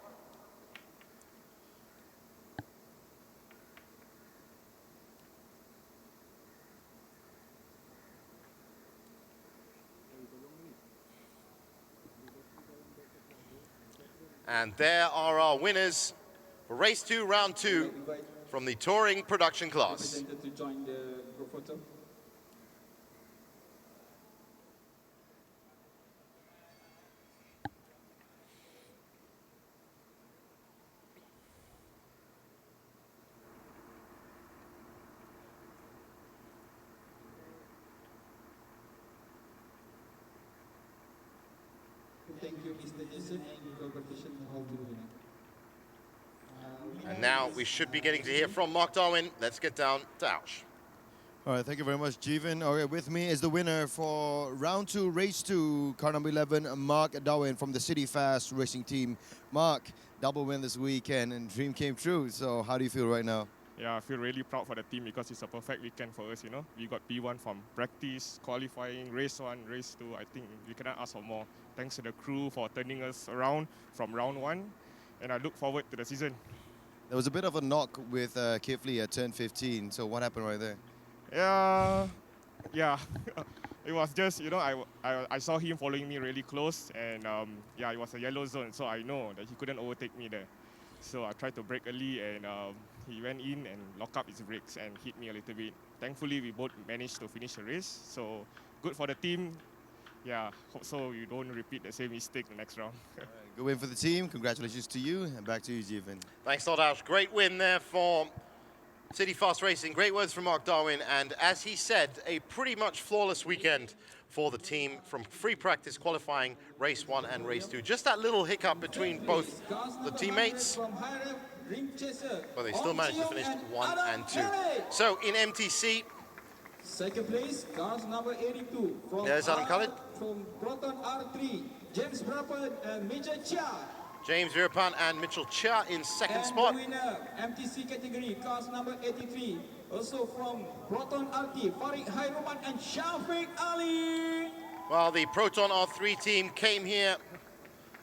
And there are our winners for Race 2, Round 2 from the Touring Production class. To join the group photo. Thank you, Mr. Jason, and congratulations all to the winner. And now we should be getting to hear from Mark Darwin. Let's get down to Ouch. All right, thank you very much, Jeevan. Okay, with me is the winner for round 2, race 2, car number 11, Mark Darwin from the City Fast Racing Team. Mark, double win this weekend and dream came true. So how do you feel right now? Yeah, I feel really proud for the team because it's a perfect weekend for us, you know. We got P1 from practice, qualifying, race 1, race 2. I think we cannot ask for more. Thanks to the crew for turning us around from round 1. And I look forward to the season. There was a bit of a knock with Kifli at turn 15. So what happened right there? Yeah. It was just, you know, I saw him following me really close. And yeah, it was a yellow zone. So I know that he couldn't overtake me there. So I tried to brake early and he went in and locked up his brakes and hit me a little bit. Thankfully, we both managed to finish the race. So good for the team. Yeah, hope so you don't repeat the same mistake the next round. Good win for the team. Congratulations to you. And back to you, Jeevan. Thanks a lot, Ash. Great win there for City Fast Racing. Great words from Mark Darwin. And as he said, a pretty much flawless weekend for the team from free practice qualifying race 1 and race 2. Just that little hiccup between both the teammates, but they still managed to finish 1 and 2. So in MTC, second place, cars number 82 from there's Adam Khalid. From Proton R3, James Brappen and Mitchell Chia. James Virapan and Mitchell Chia in second And spot. the winner, MTC category, cars number 83, also from Proton RT, Farid Hairuman and Shafiq Ali. Well, the Proton R3 team came here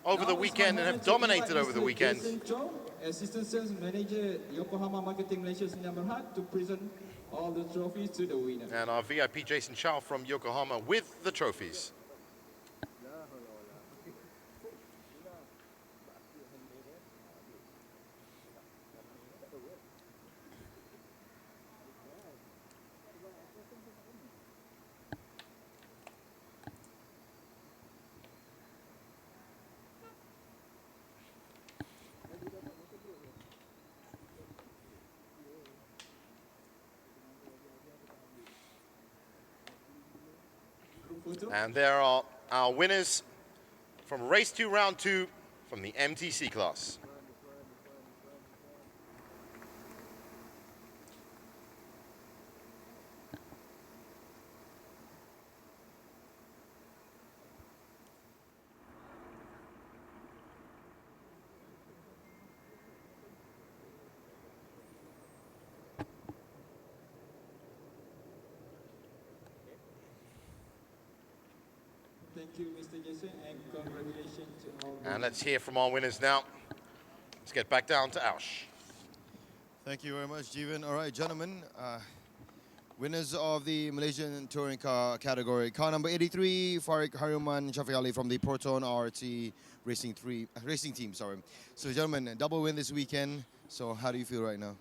over the weekend and have dominated over the weekend. Jason Cho, Assistant Sales Manager, Yokohama Marketing Malaysia, to present all the trophies to the winner. And our VIP Jason Chow from Yokohama with the trophies. And there are our winners from race 2, round 2 from the MTC class. you, Mr. Jason, and congratulations to all. And let's hear from our winners now. Let's get back down to Aush. Thank you very much, Jeevan. All right, gentlemen. Winners of the Malaysian touring car category. Car number 83, Farid Haruman Shafiq Ali from the Proton RT Racing Team. Sorry. So, gentlemen, double win this weekend. So, how do you feel right now?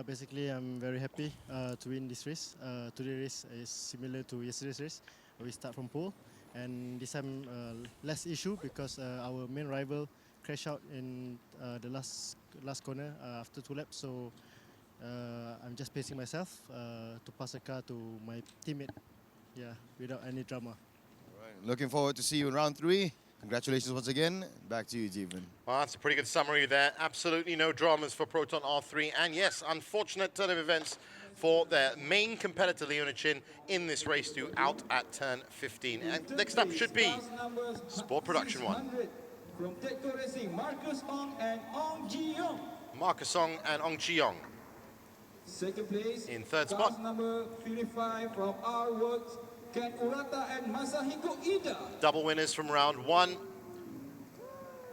Basically, I'm very happy to win this race. Today's race is similar to yesterday's race. We start from pole, and this time less issue because our main rival crashed out in the last corner after 2 laps. So I'm just pacing myself to pass the car to my teammate, without any drama. All right. Looking forward to see you in round 3. Congratulations once again. Back to you, Jeevan. Well, that's a pretty good summary there. Absolutely no dramas for Proton R3. And yes, unfortunate turn of events for their main competitor, Leona Chin, in this race 2, out at turn 15. And next up should be Sport Production 1. From Tetco Racing, Marcus Ong and Ong Ji-yong. Marcus Ong and Ong Chi-yong. Second place, in third cars spot. number 55 from our works, Ken Urata and Masahiko Ida. Double winners from round 1.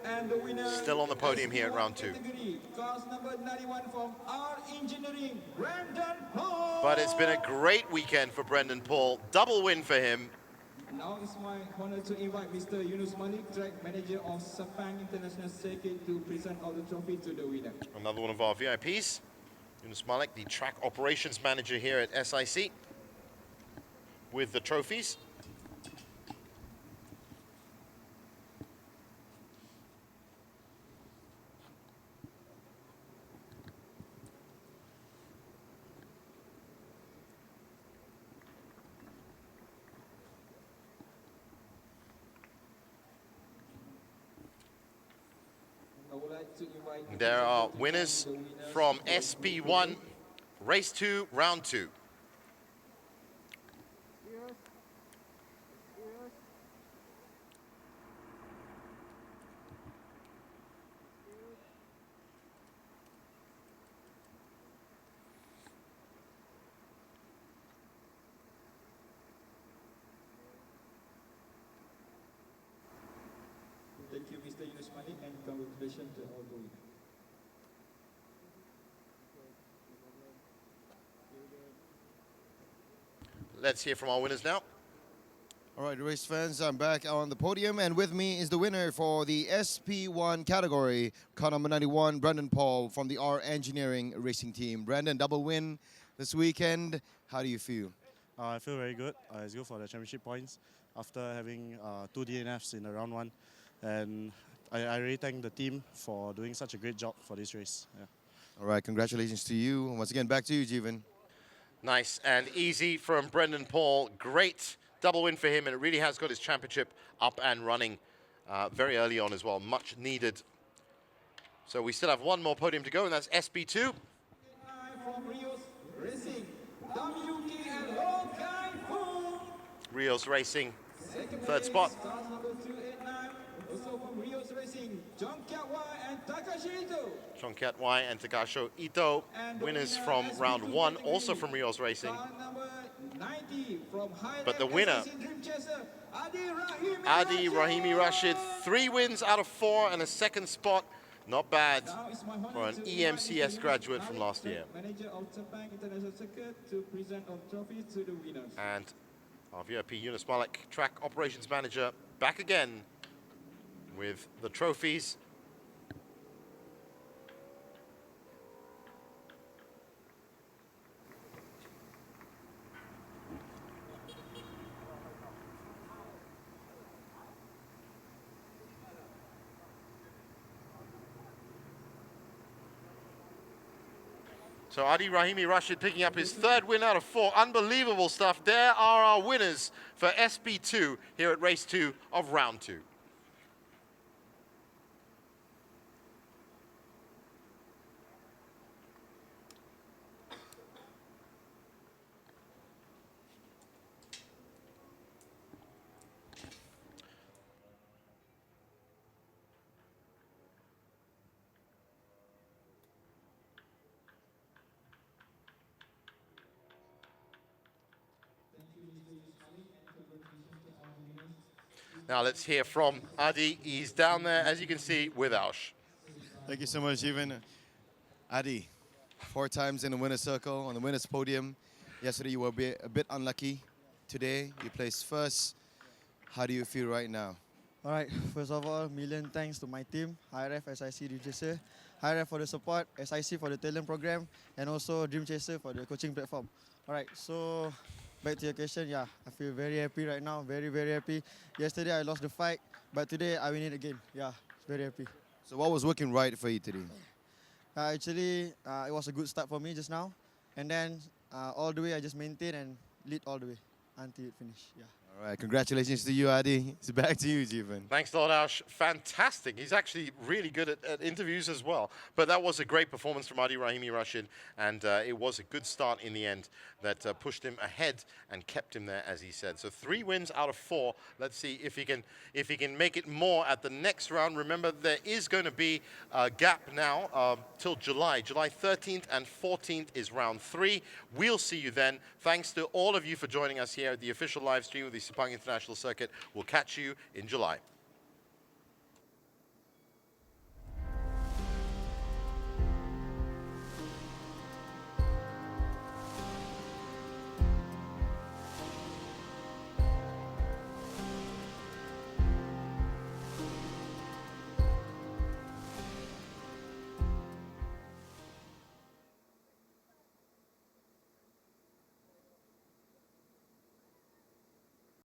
And the winner Still on the podium here at round 2. category, cars number 91 from our engineering, Brandon Paul. But it's been a great weekend for Brendan Paul. Double win for him. Now it's my honor to invite Mr. Yunus Malik, track manager of Sepang International Circuit, to present all the trophy to the winner. Another one of our VIPs, Yunus Malik, the track operations manager here at SIC, with the trophies. There are winners from SP1, race 2, round 2. Thank you, Mr. Yunus Malik, and congratulations to all the winners. Let's hear from our winners now. All right, race fans, I'm back on the podium, and with me is the winner for the SP1 category, car number 91, Brandon Paul from the R Engineering Racing Team. Brandon, double win this weekend. How do you feel? I feel very good. It's good for the championship points after having 2 DNFs in the round 1. And I really thank the team for doing such a great job for this race. Yeah. All right, congratulations to you. Once again, back to you, Jeevan. Nice and easy from Brendan Paul. Great double win for him, and it really has got his championship up and running very early on as well. Much needed. So we still have one more podium to go, and that's SP2. From Rios Racing, WK and Long Kai Fu. Rios Racing, Second third spot. place, cars number 289, also from Rios Racing, John Kiatwa and Takashi Ito. Chongkat Wai and Takasho Ito, winners from round 1, also from Rios Racing. Car number 90 from But the winner, Dream Chaser, Adi Adi Rahimi Rashid, 3 wins out of 4 and a second spot. Not bad for an EMCS graduate from last year. Manager of Sepang International Circuit, to present all trophies to the winners. And our VIP Yunus Malik, track operations manager, back again with the trophies. So Adi Rahimi Rashid picking up his 3rd win out of 4. Unbelievable stuff. There are our winners for SP2 here at race 2 of round 2. Now let's hear from Adi. He's down there, as you can see, with Aush. Thank you so much, Jeevan. Adi, 4 times in the winner's circle, on the winner's podium. Yesterday you were a bit unlucky. Today you placed first. How do you feel right now? All right, first of all, million thanks to my team, HiRef, SIC, Dream Chaser, HiRef for the support, SIC for the talent program, and also Dream Chaser for the coaching platform. All right, so back to your question, yeah, I feel very happy right now, very, very happy. Yesterday I lost the fight, but today I win it again. Yeah, very happy. So what was working right for you today? Actually, it was a good start for me just now, and then all the way I just maintain and lead all the way until it finish. Yeah. All right, congratulations to you, Adi. It's back to you, Jeevan. Thanks a lot, Aush. Fantastic. He's actually really good at interviews as well. But that was a great performance from Adi Rahimi Rashid, and it was a good start in the end that pushed him ahead and kept him there, as he said. So 3 wins out of 4. Let's see if he can make it more at the next round. Remember, there is going to be a gap now till July. July 13th and 14th is round 3. We'll see you then. Thanks to all of you for joining us here at the official live stream of the Sepang International Circuit. We'll catch you in July.